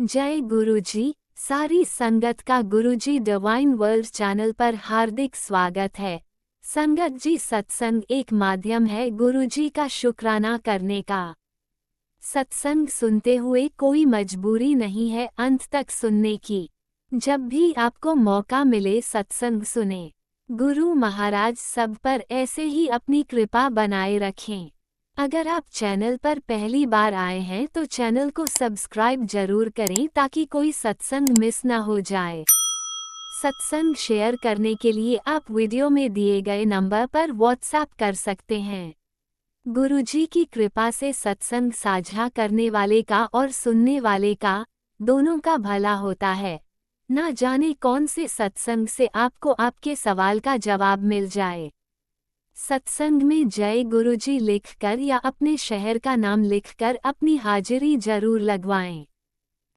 जय गुरुजी। सारी संगत का गुरुजी डिवाइन वर्ल्ड चैनल पर हार्दिक स्वागत है। संगत जी, सत्संग एक माध्यम है गुरुजी का शुक्राना करने का। सत्संग सुनते हुए कोई मजबूरी नहीं है अंत तक सुनने की। जब भी आपको मौका मिले सत्संग सुने। गुरु महाराज सब पर ऐसे ही अपनी कृपा बनाए रखें। अगर आप चैनल पर पहली बार आए हैं तो चैनल को सब्सक्राइब जरूर करें ताकि कोई सत्संग मिस ना हो जाए। सत्संग शेयर करने के लिए आप वीडियो में दिए गए नंबर पर व्हाट्सएप कर सकते हैं। गुरुजी की कृपा से सत्संग साझा करने वाले का और सुनने वाले का, दोनों का भला होता है। ना जाने कौन से सत्संग से आपको आपके सवाल का जवाब मिल जाए। सत्संग में जय गुरुजी लिखकर या अपने शहर का नाम लिखकर अपनी हाजिरी जरूर लगवाएं।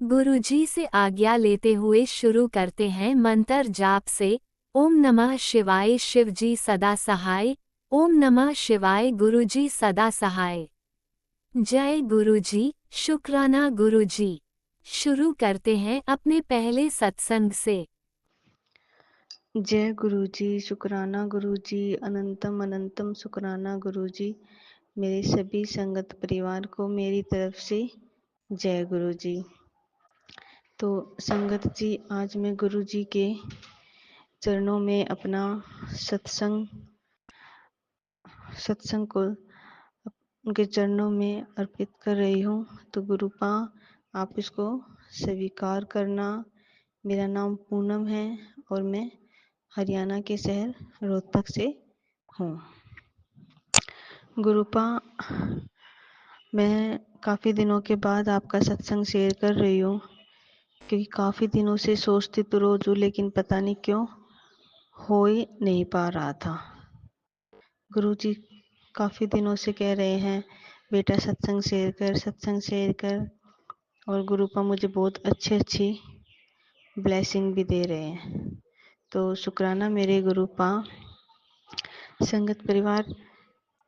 गुरुजी से आज्ञा लेते हुए शुरू करते हैं मंत्र जाप से। ओम नमः शिवाय शिवजी सदा सहाय। ओम नमः शिवाय गुरुजी सदा सहाय। जय गुरुजी, शुक्राना गुरुजी। शुरू करते हैं अपने पहले सत्संग से। जय गुरुजी, शुक्राना गुरुजी, अनंतम अनंतम शुक्राना गुरुजी। मेरे सभी संगत परिवार को मेरी तरफ से जय गुरुजी। तो संगत जी, आज मैं गुरुजी के चरणों में अपना सत्संग को उनके चरणों में अर्पित कर रही हूँ। तो गुरुपा, आप इसको स्वीकार करना। मेरा नाम पूनम है और मैं हरियाणा के शहर रोहतक से हूँ। गुरुपा, मैं काफ़ी दिनों के बाद आपका सत्संग शेयर कर रही हूँ, क्योंकि काफ़ी दिनों से सोचती तो रोज हूँ, लेकिन पता नहीं क्यों हो ही नहीं पा रहा था। गुरुजी काफ़ी दिनों से कह रहे हैं, बेटा सत्संग शेयर कर, सत्संग शेयर कर। और गुरुपा मुझे बहुत अच्छी ब्लेसिंग भी दे रहे हैं। तो शुक्राना मेरे गुरुपा। संगत परिवार,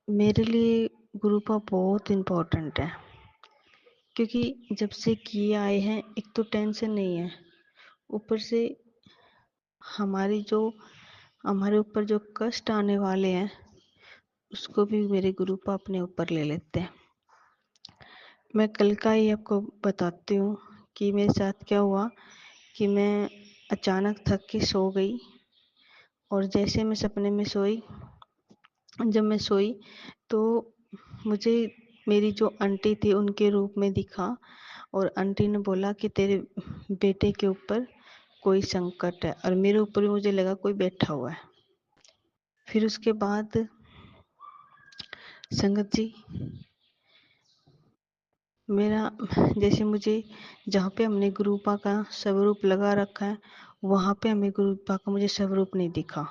मेरे लिए गुरुपा बहुत इम्पोर्टेंट है, क्योंकि जब से किए आए हैं, एक तो टेंशन नहीं है, ऊपर से हमारे ऊपर जो कष्ट आने वाले हैं उसको भी मेरे गुरुपा अपने ऊपर ले लेते हैं। मैं कल का ही आपको बताती हूँ कि मेरे साथ क्या हुआ। कि मैं अचानक थक के सो गई, और जैसे मैं सपने में सोई, जब मैं सोई तो मुझे मेरी जो आंटी थी उनके रूप में दिखा, और आंटी ने बोला कि तेरे बेटे के ऊपर कोई संकट है, और मेरे ऊपर भी मुझे लगा कोई बैठा हुआ है। फिर उसके बाद संगत जी, मेरा जैसे मुझे जहाँ पे हमने गुरुपा का स्वरूप लगा रखा है, वहाँ पे हमें गुरुपा का मुझे स्वरूप नहीं दिखा।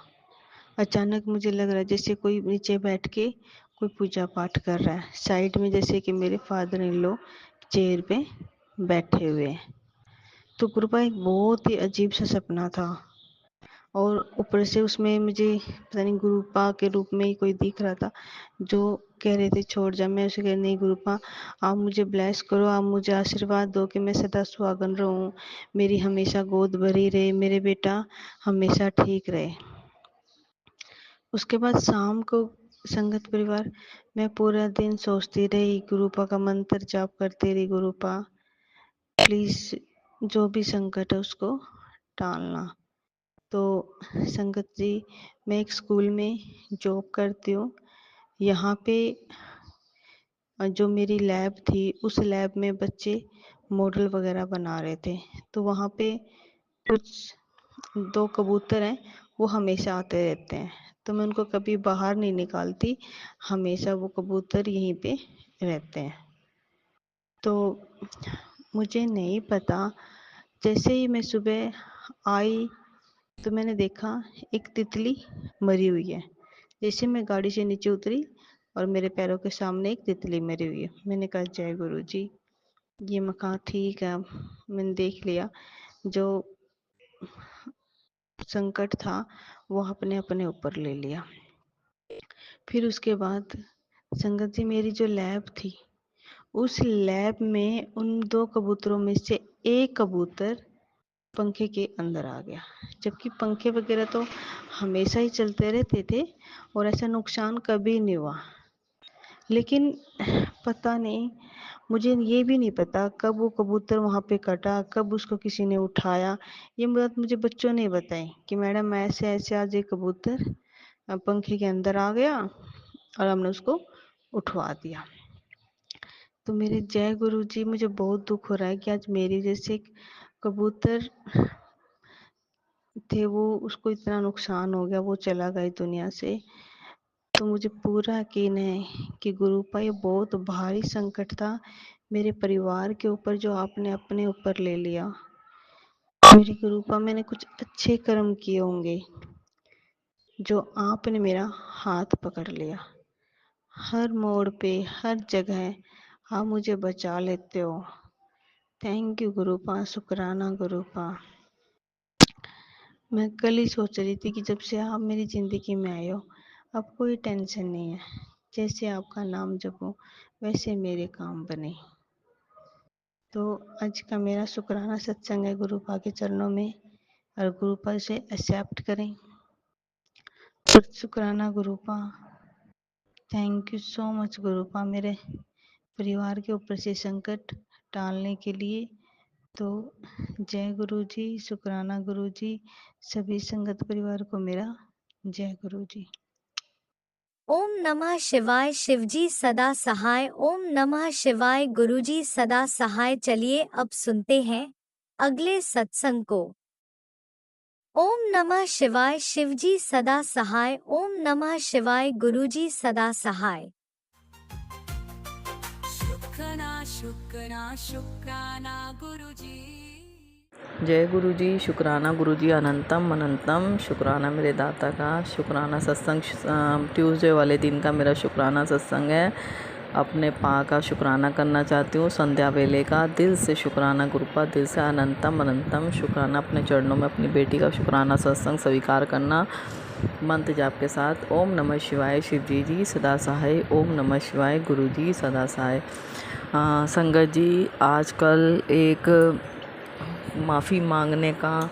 अचानक मुझे लग रहा है जैसे कोई नीचे बैठ के कोई पूजा पाठ कर रहा है, साइड में जैसे कि मेरे फादर इन लॉ चेयर पे बैठे हुए हैं। तो गुरुपा एक बहुत ही अजीब सा सपना था, और ऊपर से उसमें मुझे पता नहीं गुरुपा के रूप में ही कोई दिख रहा था, जो कह रहे थे छोड़ जा। मैं उसे कह रही, नहीं गुरुपा, आप मुझे ब्लेस करो, आप मुझे आशीर्वाद दो कि मैं सदा सुहागन रहूं, मेरी हमेशा गोद भरी रहे, मेरे बेटा हमेशा ठीक रहे। उसके बाद शाम को संगत परिवार, मैं पूरा दिन सोचती रही, गुरुपा का मंत्र जाप करती रही, गुरुपा प्लीज जो भी संकट है उसको टालना। तो संगत जी, मैं एक स्कूल में जॉब करती हूँ। यहाँ पे जो मेरी लैब थी, उस लैब में बच्चे मॉडल वगैरह बना रहे थे। तो वहाँ पे कुछ 2 कबूतर हैं, वो हमेशा आते रहते हैं। तो मैं उनको कभी बाहर नहीं निकालती, हमेशा वो कबूतर यहीं पे रहते हैं। तो मुझे नहीं पता, जैसे ही मैं सुबह आई तो मैंने देखा एक तितली मरी हुई है। जैसे मैं गाड़ी से नीचे उतरी और मेरे पैरों के सामने एक तितली मरी हुई है। मैंने कहा जय गुरु जी। ये मैं कहा ठीक है, मैंने देख लिया, जो संकट था वो अपने अपने ऊपर ले लिया। फिर उसके बाद संगत जी, मेरी जो लैब थी, उस लैब में उन 2 कबूतरों में से एक कबूतर पंखे के अंदर आ गया, जबकि पंखे वगैरह तो हमेशा ही चलते रहते थे और ऐसा नुकसान कभी नहीं हुआ। लेकिन पता नहीं, मुझे ये भी नहीं पता कब वो कबूतर वहाँ पे कटा, कब उसको किसी ने उठाया। ये बात मुझे बच्चों ने बताई कि मैडम ऐसे ऐसे आज एक कबूतर पंखे के अंदर आ गया और हमने उसको उठवा दिया। तो मेरे जय गुरु जी, मुझे बहुत दुख हो रहा है कि आज मेरी जैसे कबूतर थे, वो उसको इतना नुकसान हो गया, वो चला गया दुनिया से। तो मुझे पूरा यकीन है कि गुरुपा ये बहुत भारी संकट था मेरे परिवार के ऊपर जो आपने अपने ऊपर ले लिया। मेरी गुरुपा, मैंने कुछ अच्छे कर्म किए होंगे जो आपने मेरा हाथ पकड़ लिया। हर मोड़ पे, हर जगह आप मुझे बचा लेते हो। थैंक यू गुरुपा, शुक्राना गुरुपा। मैं कल ही सोच रही थी कि जब से आप मेरी ज़िंदगी में आए हो, अब कोई टेंशन नहीं है। जैसे आपका नाम जपो वैसे मेरे काम बने। तो आज का मेरा शुक्राना सत्संग है गुरुपा के चरणों में, और गुरुपा से एक्सेप्ट करें। तो शुक्राना गुरुपा, थैंक यू सो मच गुरुपा, मेरे परिवार के ऊपर से संकट टालने के लिए। तो जय गुरु जी, शुक्राना गुरु जी, सभी संगत परिवार को मेरा जय गुरु जी। ओम नमः शिवाय। शिवजी सदा सहाय। ओम नमः शिवाय। गुरुजी सदा सहाय। चलिए अब सुनते हैं अगले सत्संग को। ओम नमः शिवाय। शिवजी सदा सहाय। ओम नमः शिवाय। गुरुजी सदा सहाय। शुक्राना गुरुजी। जय गुरु जी, शुक्राना गुरु जी, अनंतम अनंतम शुक्राना मेरे दाता का। शुक्राना सत्संग ट्यूसडे वाले दिन का मेरा शुक्राना सत्संग है। अपने पा का शुक्राना करना चाहती हूँ, संध्या वेले का। दिल से शुक्राना गुरुपा, दिल से अनंतम अनंतम शुक्राना। अपने चरणों में अपनी बेटी का शुक्राना सत्संग स्वीकार करना मंत्र जाप के साथ। ओम नमः शिवाय। शिवजी जी सदा सहाय। ओम नमः शिवाय। गुरु जी सदा सहाय। संगत जी, आजकल एक माफ़ी मांगने का,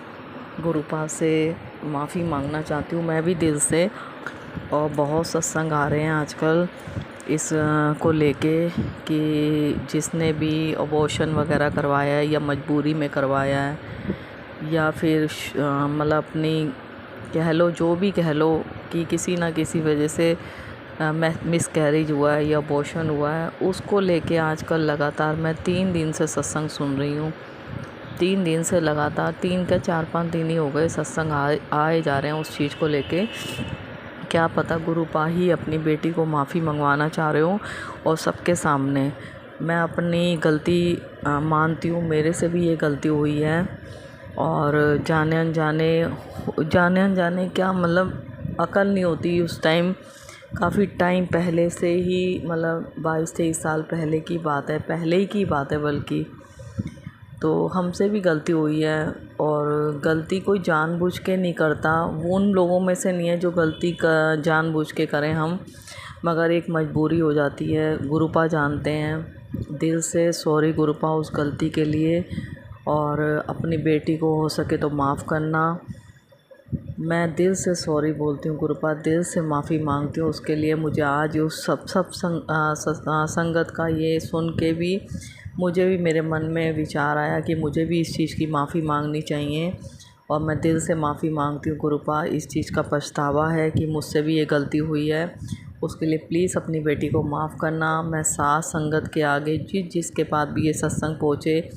गुरुपा से माफ़ी मांगना चाहती हूँ मैं भी दिल से। और बहुत सत्संग आ रहे हैं आजकल इस को लेके कि जिसने भी अबॉर्शन वगैरह करवाया है या मजबूरी में करवाया है, या फिर मतलब अपनी कह लो, जो भी कह लो, कि किसी ना किसी वजह से मिसकैरेज हुआ है या अबॉर्शन हुआ है, उसको लेके आजकल लगातार मैं 3 दिन से सत्संग सुन रही हूँ। 3 दिन से लगातार, 3 क्या 4-5 दिन ही हो गए सत्संग आए जा रहे हैं उस चीज़ को लेके। क्या पता गुरुपा ही अपनी बेटी को माफ़ी मंगवाना चाह रहे हो, और सबके सामने। मैं अपनी गलती मानती हूँ, मेरे से भी ये गलती हुई है। और जाने अनजाने क्या, मतलब अकल नहीं होती उस टाइम। काफ़ी टाइम पहले से ही, मतलब 22-23 साल पहले की बात है, पहले ही की बात है बल्कि। तो हमसे भी गलती हुई है, और गलती कोई जानबूझ के नहीं करता। वो उन लोगों में से नहीं है जो गलती का जानबूझ के करें हम, मगर एक मजबूरी हो जाती है। गुरुपा जानते हैं। दिल से सॉरी गुरुपा उस गलती के लिए, और अपनी बेटी को हो सके तो माफ़ करना। मैं दिल से सॉरी बोलती हूँ गुरुपा, दिल से माफ़ी मांगती हूँ उसके लिए। मुझे आज उस संगत का ये सुन के भी, मुझे भी मेरे मन में विचार आया कि मुझे भी इस चीज़ की माफ़ी मांगनी चाहिए। और मैं दिल से माफ़ी मांगती हूँ गुरुपा। इस चीज़ का पछतावा है कि मुझसे भी ये गलती हुई है, उसके लिए प्लीज़ अपनी बेटी को माफ़ करना। मैं साथ संगत के आगे जिसके पास भी ये सत्संग पहुँचे,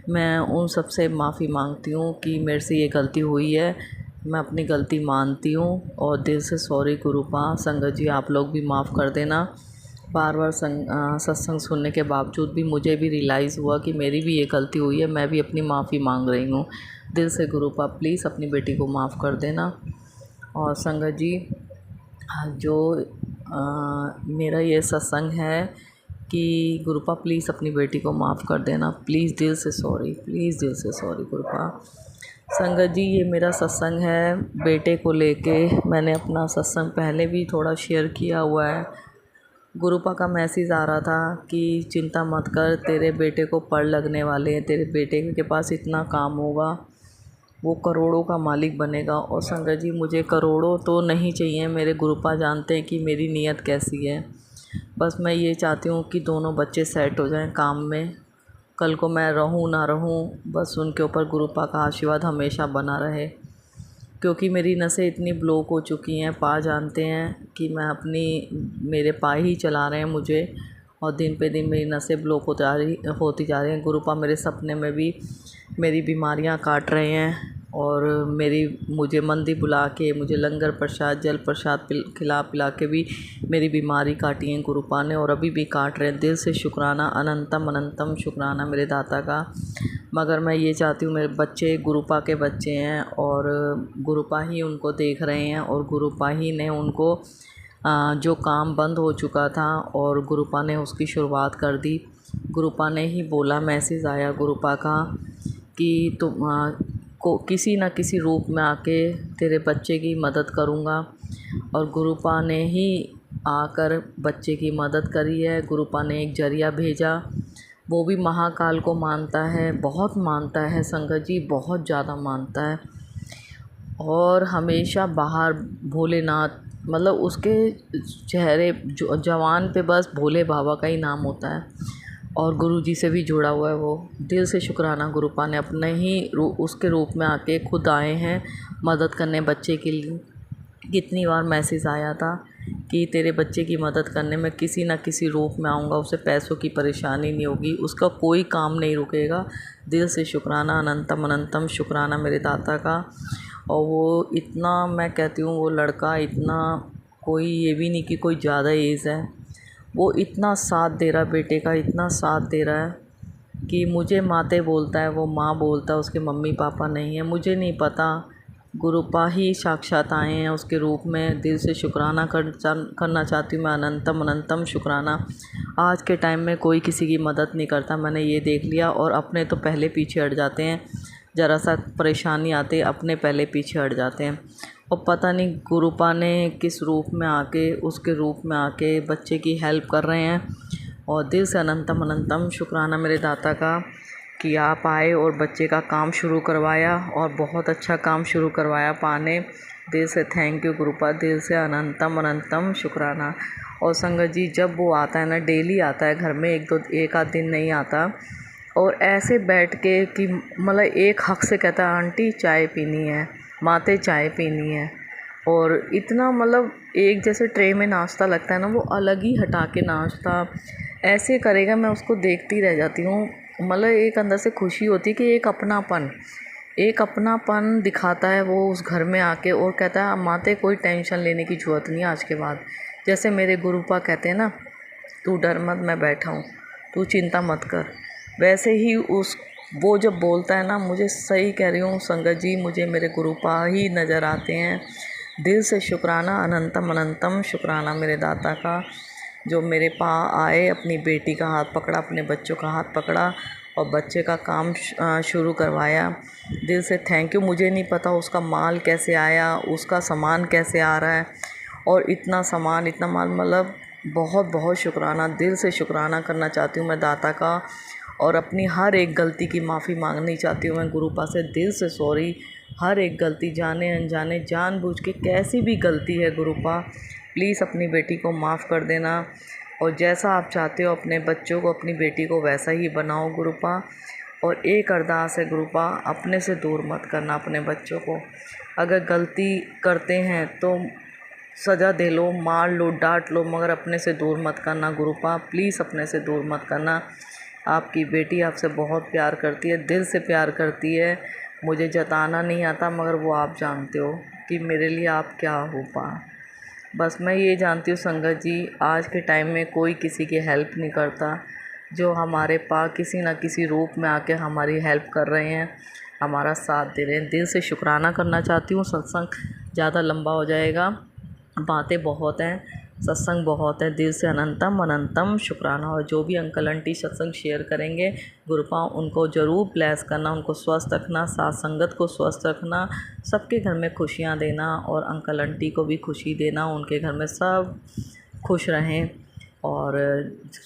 मैं उन सब से माफ़ी मांगती हूँ कि मेरे से ये गलती हुई है। मैं अपनी गलती मानती हूँ, और दिल से सॉरी गुरुपा। संगत जी, आप लोग भी माफ़ कर देना। बार बार सत्संग सुनने के बावजूद भी मुझे भी रियलाइज़ हुआ कि मेरी भी ये गलती हुई है। मैं भी अपनी माफ़ी मांग रही हूँ दिल से गुरुपा। प्लीज़ अपनी बेटी को माफ़ कर देना। और संगत जी, जो मेरा ये सत्संग है कि गुरुपा प्लीज़ अपनी बेटी को माफ़ कर देना। प्लीज़ दिल से सॉरी, प्लीज़ दिल से सॉरी गुरुपा। संगत जी, ये मेरा सत्संग है बेटे को लेके। मैंने अपना सत्संग पहले भी थोड़ा शेयर किया हुआ है, गुरुपा का मैसेज आ रहा था कि चिंता मत कर, तेरे बेटे को पढ़ लगने वाले हैं, तेरे बेटे के पास इतना काम होगा, वो करोड़ों का मालिक बनेगा। और संगत जी, मुझे करोड़ों तो नहीं चाहिए, मेरे गुरुपा जानते हैं कि मेरी नीयत कैसी है। बस मैं ये चाहती हूँ कि दोनों बच्चे सेट हो जाएं काम में। कल को मैं रहूँ ना रहूँ, बस उनके ऊपर गुरुपा का आशीर्वाद हमेशा बना रहे, क्योंकि मेरी नसें इतनी ब्लॉक हो चुकी हैं। पा जानते हैं कि मैं मेरे पा ही चला रहे हैं मुझे, और दिन पे दिन मेरी नसें ब्लॉक होती जा रही हैं। गुरुपा मेरे सपने में भी मेरी बीमारियां काट रहे हैं, और मुझे मंदिर बुला के, मुझे लंगर प्रसाद जल प्रसाद खिला पिला के भी मेरी बीमारी काटी है गुरुपा ने, और अभी भी काट रहे हैं। दिल से शुक्राना, अनंतम अनंतम शुक्राना मेरे दाता का। मगर मैं ये चाहती हूँ, मेरे बच्चे गुरुपा के बच्चे हैं, और गुरुपा ही उनको देख रहे हैं, और गुरुपा ही ने उनको जो काम बंद हो चुका था और गुरुपा ने उसकी शुरुआत कर दी। गुरुपा ने ही बोला, मैसेज आया गुरुपा का कि तुम को किसी न किसी रूप में आके तेरे बच्चे की मदद करूँगा। और गुरुपा ने ही आकर बच्चे की मदद करी है। गुरुपा ने एक जरिया भेजा, वो भी महाकाल को मानता है, बहुत मानता है संगत जी, बहुत ज़्यादा मानता है। और हमेशा बाहर भोलेनाथ, मतलब उसके चेहरे जवान पे बस भोले बाबा का ही नाम होता है, और गुरुजी से भी जुड़ा हुआ है वो। दिल से शुक्राना, गुरुपा ने अपने ही उसके रूप में आके खुद आए हैं मदद करने बच्चे के लिए। कितनी बार मैसेज आया था कि तेरे बच्चे की मदद करने में किसी न किसी रूप में आऊँगा, उसे पैसों की परेशानी नहीं होगी, उसका कोई काम नहीं रुकेगा। दिल से शुक्राना, अनंतम अनंतम शुक्राना मेरे दाता का। और वो इतना, मैं कहती हूँ वो लड़का इतना, कोई ये भी नहीं कि कोई ज़्यादा एज है, वो इतना साथ दे रहा बेटे का, इतना साथ दे रहा है कि मुझे माते बोलता है, वो माँ बोलता है, उसके मम्मी पापा नहीं है, मुझे नहीं पता। गुरुपा ही साक्षात आए हैं उसके रूप में। दिल से शुक्राना करना चाहती हूँ मैं, अनंतम अनंतम शुक्राना। आज के टाइम में कोई किसी की मदद नहीं करता, मैंने ये देख लिया, और अपने तो पहले पीछे हट जाते हैं, ज़रा सा परेशानी आते अपने पहले पीछे हट जाते हैं। और पता नहीं गुरुपा ने किस रूप में आके, उसके रूप में आके बच्चे की हेल्प कर रहे हैं। और दिल से अनंतम अनंतम शुक्राना मेरे दाता का कि आप आए और बच्चे का काम शुरू करवाया, और बहुत अच्छा काम शुरू करवाया पाने। दिल से थैंक यू गुरुपा, दिल से अनंतम अनंतम शुक्राना। और संगत जी, जब वो आता है ना, डेली आता है घर में, एक आध दिन नहीं आता, और ऐसे बैठ के कि मतलब एक हक से कहता है, आंटी चाय पीनी है, माते चाय पीनी है। और इतना मतलब एक जैसे ट्रे में नाश्ता लगता है ना, वो अलग ही हटा के नाश्ता ऐसे करेगा, मैं उसको देखती रह जाती हूँ। मतलब एक अंदर से खुशी होती है कि एक अपनापन दिखाता है वो उस घर में आके, और कहता है माते कोई टेंशन लेने की ज़रूरत नहीं आज के बाद। जैसे मेरे गुरुपा कहते हैं ना, तू डर मत, मैं बैठा हूँ, तू चिंता मत कर, वैसे ही वो जब बोलता है ना, मुझे सही कह रही हूँ संगत जी, मुझे मेरे गुरुपा ही नज़र आते हैं। दिल से शुक्राना, अनंतम अनंतम शुक्राना मेरे दाता का, जो मेरे आए, अपनी बेटी का हाथ पकड़ा, अपने बच्चों का हाथ पकड़ा, और बच्चे का काम शुरू करवाया। दिल से थैंक यू। मुझे नहीं पता उसका माल कैसे आया, उसका सामान कैसे आ रहा है, और इतना सामान, इतना माल, मतलब बहुत बहुत शुक्राना, दिल से शुक्राना करना चाहती हूँ मैं दाता का। और अपनी हर एक गलती की माफ़ी मांगनी चाहती हूँ मैं गुरुपा से, दिल से सॉरी। हर एक गलती, जाने अनजाने, जानबूझ के कैसी भी गलती है गुरुपा, प्लीज़ अपनी बेटी को माफ़ कर देना। और जैसा आप चाहते हो अपने बच्चों को, अपनी बेटी को वैसा ही बनाओ गुरुपा। और एक अरदास है गुरुपा, अपने से दूर मत करना अपने बच्चों को। अगर गलती करते हैं तो सज़ा दे लो, मार लो, डांट लो, मगर अपने से दूर मत करना गुरुपा, प्लीज़ अपने से दूर मत करना। आपकी बेटी आपसे बहुत प्यार करती है, दिल से प्यार करती है। मुझे जताना नहीं आता, मगर वो आप जानते हो कि मेरे लिए आप क्या हो पा। बस मैं ये जानती हूँ संगत जी, आज के टाइम में कोई किसी की हेल्प नहीं करता। जो हमारे पास किसी न किसी रूप में आके हमारी हेल्प कर रहे हैं, हमारा साथ दे रहे हैं। दिल से शुक्राना करना चाहती हूँ। सत्संग ज़्यादा लंबा हो जाएगा, बातें बहुत हैं, सत्संग बहुत है। दिल से अनंतम अनंतम शुक्राना। और जो भी अंकल आंटी सत्संग शेयर करेंगे गुरुपा, उनको ज़रूर ब्लेस करना, उनको स्वस्थ रखना, साथ संगत को स्वस्थ रखना, सबके घर में खुशियाँ देना, और अंकल आंटी को भी खुशी देना, उनके घर में सब खुश रहें। और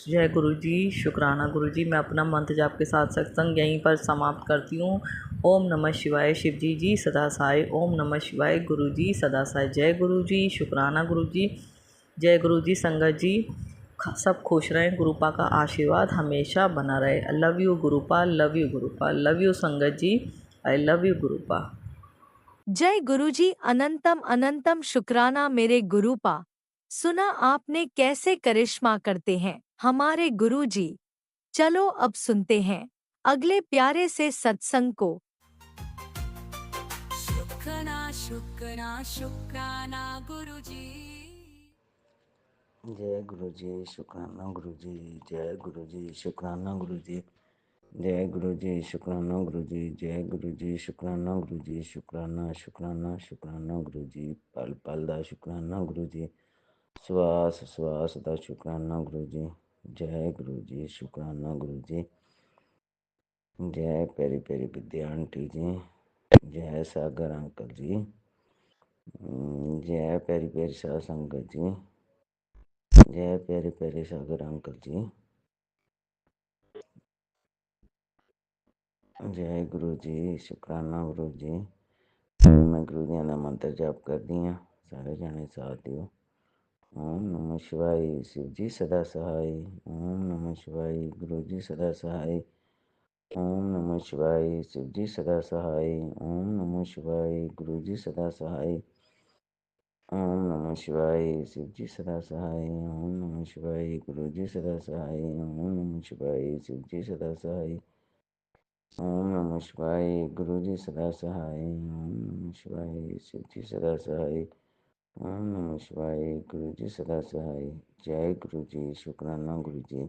जय गुरु जी, शुक्राना गुरु जी। मैं अपना मंत्र जाप के साथ सत्संग यहीं पर समाप्त करती हूँ। ओम नमः शिवाय शिव जी सदा साई। ओम नमः शिवाय गुरु जी सदा साई। जय गुरु जी, शुक्राना गुरु जी। जय गुरु जी। संगत जी सब खुश रहें, गुरुपा का आशीर्वाद हमेशा बना रहे। आई love you गुरुपा, love you गुरुपा, love you संगत जी, आई लव यू गुरुपा। जय गुरुजी। अनंतम अनंतम शुक्राना मेरे गुरुपा। सुना आपने कैसे करिश्मा करते हैं हमारे गुरुजी। चलो अब सुनते हैं अगले प्यारे से सत्संग को। शुक्राना शुक्राना शुक्राना गुरुजी। जय गुरु जी, शुक्राना गुरु जी। जय गुरु जी, शुक्राना गुरु जी। जय गुरु जी, शुक्राना गुरु जी। जय गुरु जी, शुक्राना गुरु जी। शुक्राना शुक्राना शुक्राना गुरु जी। पल पल दा शुक्राना गुरु जी। श्वास श्वास दा शुक्राना गुरु जी। जय गुरु जी, शुक्राना गुरु जी। जय पेरी पेरी विद्या आंटी जी। जय सागर अंकल जी। जय पेरी पेरी साध संगत जी। जय प्यारे प्यारे सागर अंकल जी। जय गुरु जी, शुक्राना गुरु जी। मैं गुरु जी का मंत्र जाप करदी हाँ, सारे जाने साथ दिओ। ओम नमः शिवाय शिव जी सदा सहाय। ओम नमः शिवाय गुरु जी सदा सहाय। ओम नमः शिवाय शिव जी सदा सहाय। ओम नमः शिवाय गुरु जी सदा सहाय। ओम नमः शिवाय शिव जी सदा सहाय। ओम नमः शिवाय गुरु जी सदा सहाय। ओम नमः शिवाय शिव जी सदा सहाय। ओम नमः शिवाय गुरु जी सदा सहाय। ओम नमः शिवाय शिव जी सदा सहाय। ओम नमः शिवाय गुरु जी सदा सहाय। जय गुरु जी, शुक्राना गुरु जी।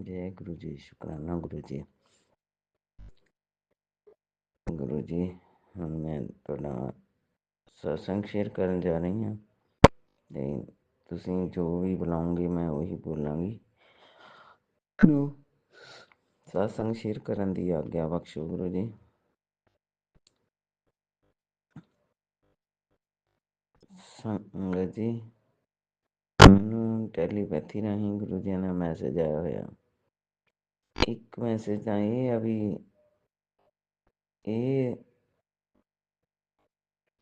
जय गुरु जी, शुक्राना गुरु जी। गुरु जी ਹੁਣ ਮੈਂ ਤੁਹਾਡਾ ਸਤਸੰਗ ਸ਼ੇਅਰ ਕਰਨ ਜਾ ਰਹੀ ਹਾਂ ਤੇ ਤੁਸੀਂ ਜੋ ਵੀ ਬੁਲਾਉਂਗੇ ਮੈਂ ਉਹੀ ਬੋਲਾਂਗੀ। ਸਤਸੰਗ ਸ਼ੇਅਰ ਕਰਨ ਦੀ ਆਗਿਆ ਬਖਸ਼ੋ ਗੁਰੂ ਜੀ। ਸੰਗਤ ਜੀ, ਮੈਨੂੰ ਟੈਲੀਪੈਥੀ ਰਾਹੀਂ ਗੁਰੂ ਜੀ ਦਾ ਮੈਸੇਜ ਆਇਆ ਹੋਇਆ। ਇੱਕ ਮੈਸੇਜ ਤਾਂ ਇਹ ਆ ਵੀ ਇਹ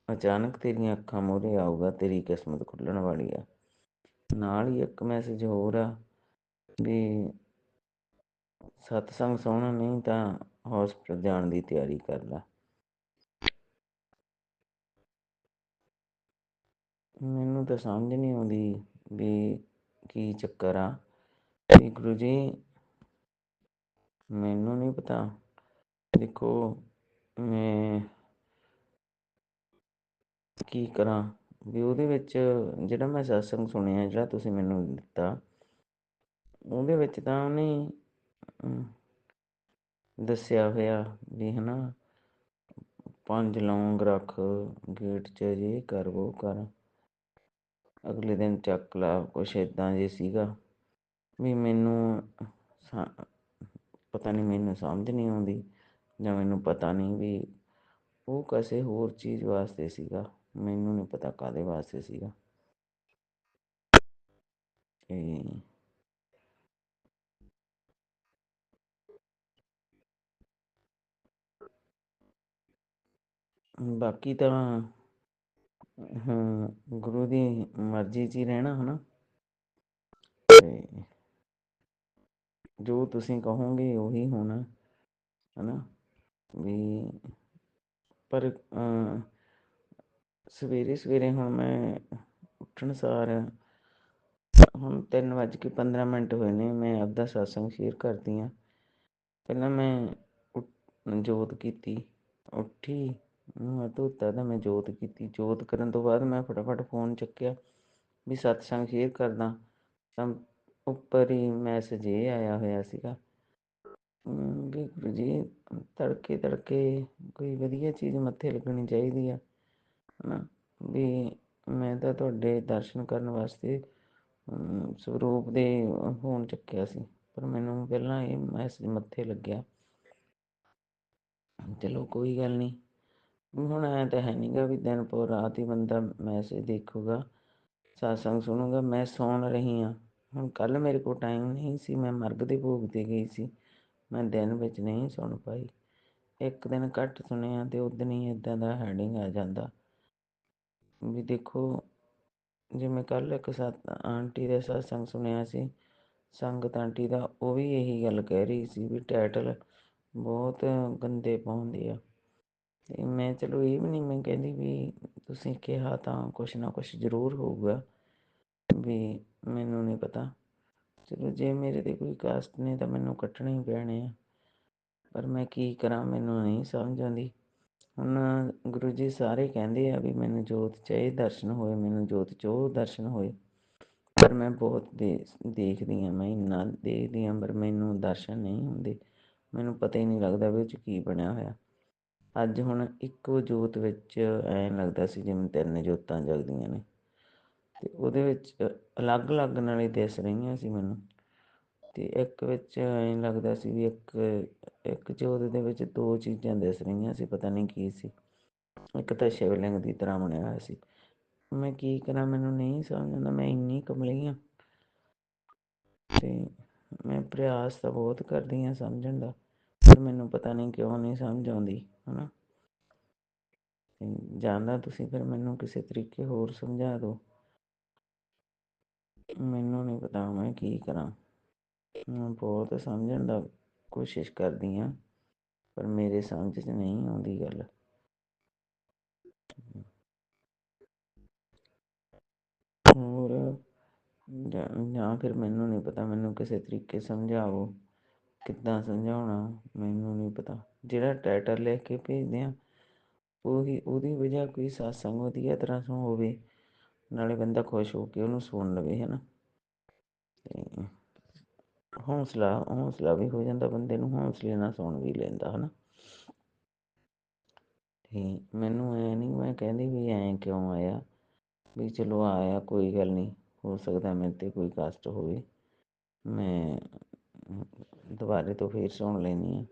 ਅਚਾਨਕ ਤੇਰੀਆਂ ਅੱਖਾਂ ਮੂਹਰੇ ਆਊਗਾ, ਤੇਰੀ ਕਿਸਮਤ ਖੁੱਲ੍ਹਣ ਵਾਲੀ ਆ। ਨਾਲ ਹੀ ਇੱਕ ਮੈਸੇਜ ਹੋਰ ਆ ਵੀ ਸਤਸੰਗ ਸੁਣ, ਨਹੀਂ ਤਾਂ ਹੌਸਪੀਟਲ ਜਾਣ ਦੀ ਤਿਆਰੀ ਕਰ ਲਾ। ਮੈਨੂੰ ਤਾਂ ਸਮਝ ਨਹੀਂ ਆਉਂਦੀ ਵੀ ਕੀ ਚੱਕਰ ਆ। ਵੀ ਗੁਰੂ ਜੀ ਮੈਨੂੰ ਨਹੀਂ ਪਤਾ। ਦੇਖੋ ਮੈਂ ਕੀ ਕਰਾਂ ਵੀ ਉਹਦੇ ਵਿੱਚ ਜਿਹੜਾ ਮੈਂ ਸਤਸੰਗ ਸੁਣਿਆ, ਜਿਹੜਾ ਤੁਸੀਂ ਮੈਨੂੰ ਦਿੱਤਾ, ਉਹਦੇ ਵਿੱਚ ਤਾਂ ਉਹਨੇ ਦੱਸਿਆ ਹੋਇਆ ਵੀ ਹੈ ਨਾ 5 ਲੌਂਗ ਰੱਖ ਗੇਟ 'ਚ, ਜੇ ਕਰ ਉਹ ਕਰ, ਅਗਲੇ ਦਿਨ ਚੱਕ ਲਾ, ਕੁਛ ਇੱਦਾਂ ਜੇ ਸੀਗਾ ਵੀ ਮੈਨੂੰ ਪਤਾ ਨਹੀਂ, ਮੈਨੂੰ ਸਮਝ ਨਹੀਂ ਆਉਂਦੀ ਜਾਂ ਮੈਨੂੰ ਪਤਾ ਨਹੀਂ ਵੀ ਉਹ ਕਿਸੇ ਹੋਰ ਚੀਜ਼ ਵਾਸਤੇ ਸੀਗਾ। ਮੈਨੂੰ ਨਹੀਂ ਪਤਾ ਕਾਹਦੇ ਵਾਸਤੇ ਸੀਗਾ। ਤੇ ਬਾਕੀ ਤਾਂ ਗੁਰੂ ਦੀ ਮਰਜ਼ੀ 'ਚ ਹੀ ਰਹਿਣਾ ਹੈ ਨਾ। ਤੇ ਜੋ ਤੁਸੀਂ ਕਹੋਗੇ ਉਹੀ ਹੋਣਾ ਹੈ ਨਾ। ਵੀ ਪਰ ਸਵੇਰੇ ਸਵੇਰੇ ਹੁਣ ਮੈਂ ਉੱਠਣ ਸਾਰ, ਹੁਣ 3:15 ਹੋਏ ਨੇ, ਮੈਂ ਆਪਦਾ ਸਤਸੰਗ ਸ਼ੇਅਰ ਕਰਦੀ ਹਾਂ। ਪਹਿਲਾਂ ਮੈਂ ਜੋਤ ਕੀਤੀ, ਉੱਠੀ, ਮੂੰਹ ਧੋਤਾ ਤਾਂ ਮੈਂ ਜੋਤ ਕੀਤੀ। ਜੋਤ ਕਰਨ ਤੋਂ ਬਾਅਦ ਮੈਂ ਫਟਾਫਟ ਫੋਨ ਚੱਕਿਆ ਵੀ ਸਤਸੰਗ ਸ਼ੇਅਰ ਕਰਦਾ, ਤਾਂ ਉੱਪਰ ਹੀ ਮੈਸੇਜ ਇਹ ਆਇਆ ਹੋਇਆ ਸੀਗਾ ਵੀ ਗੁਰੂ ਜੀ ਤੜਕੇ ਤੜਕੇ ਕੋਈ ਵਧੀਆ ਚੀਜ਼ ਮੱਥੇ ਲੱਗਣੀ ਚਾਹੀਦੀ ਆ, ਹੈ ਨਾ। ਵੀ ਮੈਂ ਤਾਂ ਤੁਹਾਡੇ ਦਰਸ਼ਨ ਕਰਨ ਵਾਸਤੇ ਸਰੂਪ ਦੇ ਫੋਨ ਚੱਕਿਆ ਸੀ, ਪਰ ਮੈਨੂੰ ਪਹਿਲਾਂ ਇਹ ਮੈਸੇਜ ਮੱਥੇ ਲੱਗਿਆ। ਚਲੋ ਕੋਈ ਗੱਲ ਨਹੀਂ। ਹੁਣ ਐਂ ਤਾਂ ਹੈ ਨਹੀਂ ਗਾ ਵੀ ਦਿਨ ਪੂਰ ਰਾਤ ਹੀ ਬੰਦਾ ਮੈਸੇਜ ਦੇਖੂਗਾ। ਸਤਸੰਗ ਸੁਣੂੰਗਾ। ਮੈਂ ਸੌਣ ਰਹੀ ਹਾਂ। ਹੁਣ ਕੱਲ੍ਹ ਮੇਰੇ ਕੋਲ ਟਾਈਮ ਨਹੀਂ ਸੀ, ਮੈਂ ਮਰਗ ਦੇ ਭੋਗ 'ਤੇ ਗਈ ਸੀ, ਮੈਂ ਦਿਨ ਵਿੱਚ ਨਹੀਂ ਸੁਣ ਪਾਈ। ਇੱਕ ਦਿਨ ਘੱਟ ਸੁਣਿਆ ਅਤੇ ਉਦਣ ਹੀ ਇੱਦਾਂ ਦਾ ਹੈਡਿੰਗ ਆ ਜਾਂਦਾ ਵੀ ਦੇਖੋ, ਜਿਵੇਂ ਕੱਲ੍ਹ ਇੱਕ ਆਂਟੀ ਦਾ ਸਤਸੰਗ ਸੁਣਿਆ ਸੀ, ਸੰਗਤ ਆਂਟੀ ਦਾ, ਉਹ ਵੀ ਇਹੀ ਗੱਲ ਕਹਿ ਰਹੀ ਸੀ ਵੀ ਟਾਈਟਲ ਬਹੁਤ ਗੰਦੇ ਪਾਉਂਦੇ ਆ। ਅਤੇ ਮੈਂ ਚਲੋ ਇਹ ਵੀ ਨਹੀਂ ਮੈਂ ਕਹਿੰਦੀ ਵੀ ਤੁਸੀਂ ਕਿਹਾ ਤਾਂ ਕੁਛ ਨਾ ਕੁਛ ਜ਼ਰੂਰ ਹੋਊਗਾ, ਵੀ ਮੈਨੂੰ ਨਹੀਂ ਪਤਾ। ਚਲੋ ਜੇ ਮੇਰੇ 'ਤੇ ਕੋਈ ਕਾਸਟ ਨੇ ਤਾਂ ਮੈਨੂੰ ਕੱਟਣੇ ਹੀ ਪੈਣੇ ਆ, ਪਰ ਮੈਂ ਕੀ ਕਰਾਂ, ਮੈਨੂੰ ਨਹੀਂ ਸਮਝ ਆਉਂਦੀ। ਹੁਣ ਗੁਰੂ ਜੀ ਸਾਰੇ ਕਹਿੰਦੇ ਆ ਵੀ ਮੈਨੂੰ ਜੋਤ 'ਚ ਇਹ ਦਰਸ਼ਨ ਹੋਏ, ਮੈਨੂੰ ਜੋਤ 'ਚ ਉਹ ਦਰਸ਼ਨ ਹੋਏ, ਪਰ ਮੈਂ ਬਹੁਤ ਦੇਖਦੀ ਹਾਂ, ਮੈਂ ਇੰਨਾ ਦੇਖਦੀ ਹਾਂ, ਪਰ ਮੈਨੂੰ ਦਰਸ਼ਨ ਨਹੀਂ ਹੁੰਦੇ। ਮੈਨੂੰ ਪਤਾ ਹੀ ਨਹੀਂ ਲੱਗਦਾ ਵੀ ਉਹ 'ਚ ਕੀ ਬਣਿਆ ਹੋਇਆ। ਅੱਜ ਹੁਣ ਇੱਕੋ ਜੋਤ ਵਿੱਚ ਐਂ ਲੱਗਦਾ ਸੀ ਜਿਵੇਂ 3 ਜੋਤਾਂ ਜਗਦੀਆਂ ਨੇ, ਅਤੇ ਉਹਦੇ ਵਿੱਚ ਅਲੱਗ ਅਲੱਗ ਨਾਲੇ ਦਿਸ ਰਹੀਆਂ ਸੀ ਮੈਨੂੰ। ਅਤੇ ਇੱਕ ਵਿੱਚ ਐਂ ਲੱਗਦਾ ਸੀ ਵੀ ਇੱਕ ਜੋਤ ਦੇ ਵਿੱਚ 2 ਚੀਜ਼ਾਂ ਦਿਸ ਰਹੀਆਂ ਸੀ, ਪਤਾ ਨਹੀਂ ਕੀ ਸੀ। ਇੱਕ ਤਾਂ ਸ਼ਿਵਲਿੰਗ ਦੀ ਤਰ੍ਹਾਂ ਬਣਿਆ ਹੋਇਆ ਸੀ। ਮੈਂ ਕੀ ਕਰਾਂ, ਮੈਨੂੰ ਨਹੀਂ ਸਮਝ ਆਉਂਦਾ। ਮੈਂ ਇੰਨੀ ਕਮਲੀ ਹਾਂ ਅਤੇ ਮੈਂ ਪ੍ਰਯਾਸ ਤਾਂ ਬਹੁਤ ਕਰਦੀ ਹਾਂ ਸਮਝਣ ਦਾ, ਪਰ ਮੈਨੂੰ ਪਤਾ ਨਹੀਂ ਕਿਉਂ ਨਹੀਂ ਸਮਝ ਆਉਂਦੀ, ਹੈ ਨਾ। ਜਾਂਦਾ ਤੁਸੀਂ ਫਿਰ ਮੈਨੂੰ ਕਿਸੇ ਤਰੀਕੇ ਹੋਰ ਸਮਝਾ ਦਿਓ, ਮੈਨੂੰ ਨਹੀਂ ਪਤਾ ਮੈਂ ਕੀ ਕਰਾਂ। ਮੈਂ ਬਹੁਤ ਸਮਝਣ ਦਾ ਕੋਸ਼ਿਸ਼ ਕਰਦੀ ਹਾਂ, ਪਰ ਮੇਰੇ ਸਮਝ 'ਚ ਨਹੀਂ ਆਉਂਦੀ ਗੱਲ। ਹੋਰ ਜਾਂ ਫਿਰ ਮੈਨੂੰ ਨਹੀਂ ਪਤਾ, ਮੈਨੂੰ ਕਿਸੇ ਤਰੀਕੇ ਸਮਝਾਓ, ਕਿੱਦਾਂ ਸਮਝਾਉਣਾ ਮੈਨੂੰ ਨਹੀਂ ਪਤਾ। ਜਿਹੜਾ ਟਾਈਟਲ ਲਿਖ ਕੇ ਭੇਜਦੇ ਆ ਉਹਦੀ ਵਜ੍ਹਾ ਕੋਈ ਸਤਸੰਗ ਵਧੀਆ ਤਰ੍ਹਾਂ ਹੋਵੇ, ਨਾਲੇ ਬੰਦਾ ਖੁਸ਼ ਹੋ ਕੇ ਉਹਨੂੰ ਸੁਣ ਲਵੇ, ਹੈ ਨਾ। ਅਤੇ ਹੌਸਲਾ ਵੀ ਹੋ ਜਾਂਦਾ ਬੰਦੇ ਨੂੰ, ਹੌਸਲੇ ਨਾਲ ਸੁਣ ਵੀ ਲੈਂਦਾ, ਹੈ ਨਾ। ਅਤੇ ਮੈਨੂੰ ਐਂ ਨਹੀਂ ਮੈਂ ਕਹਿੰਦੀ ਵੀ ਐਂ ਕਿਉਂ ਆਇਆ, ਵੀ ਚਲੋ ਆਇਆ ਕੋਈ ਗੱਲ ਨਹੀਂ, ਹੋ ਸਕਦਾ ਮੇਰੇ 'ਤੇ ਕੋਈ ਕਸ਼ਟ ਹੋਵੇ, ਮੈਂ ਦੁਬਾਰੇ ਤੋਂ ਫਿਰ ਸੁਣ ਲੈਂਦੀ ਹਾਂ,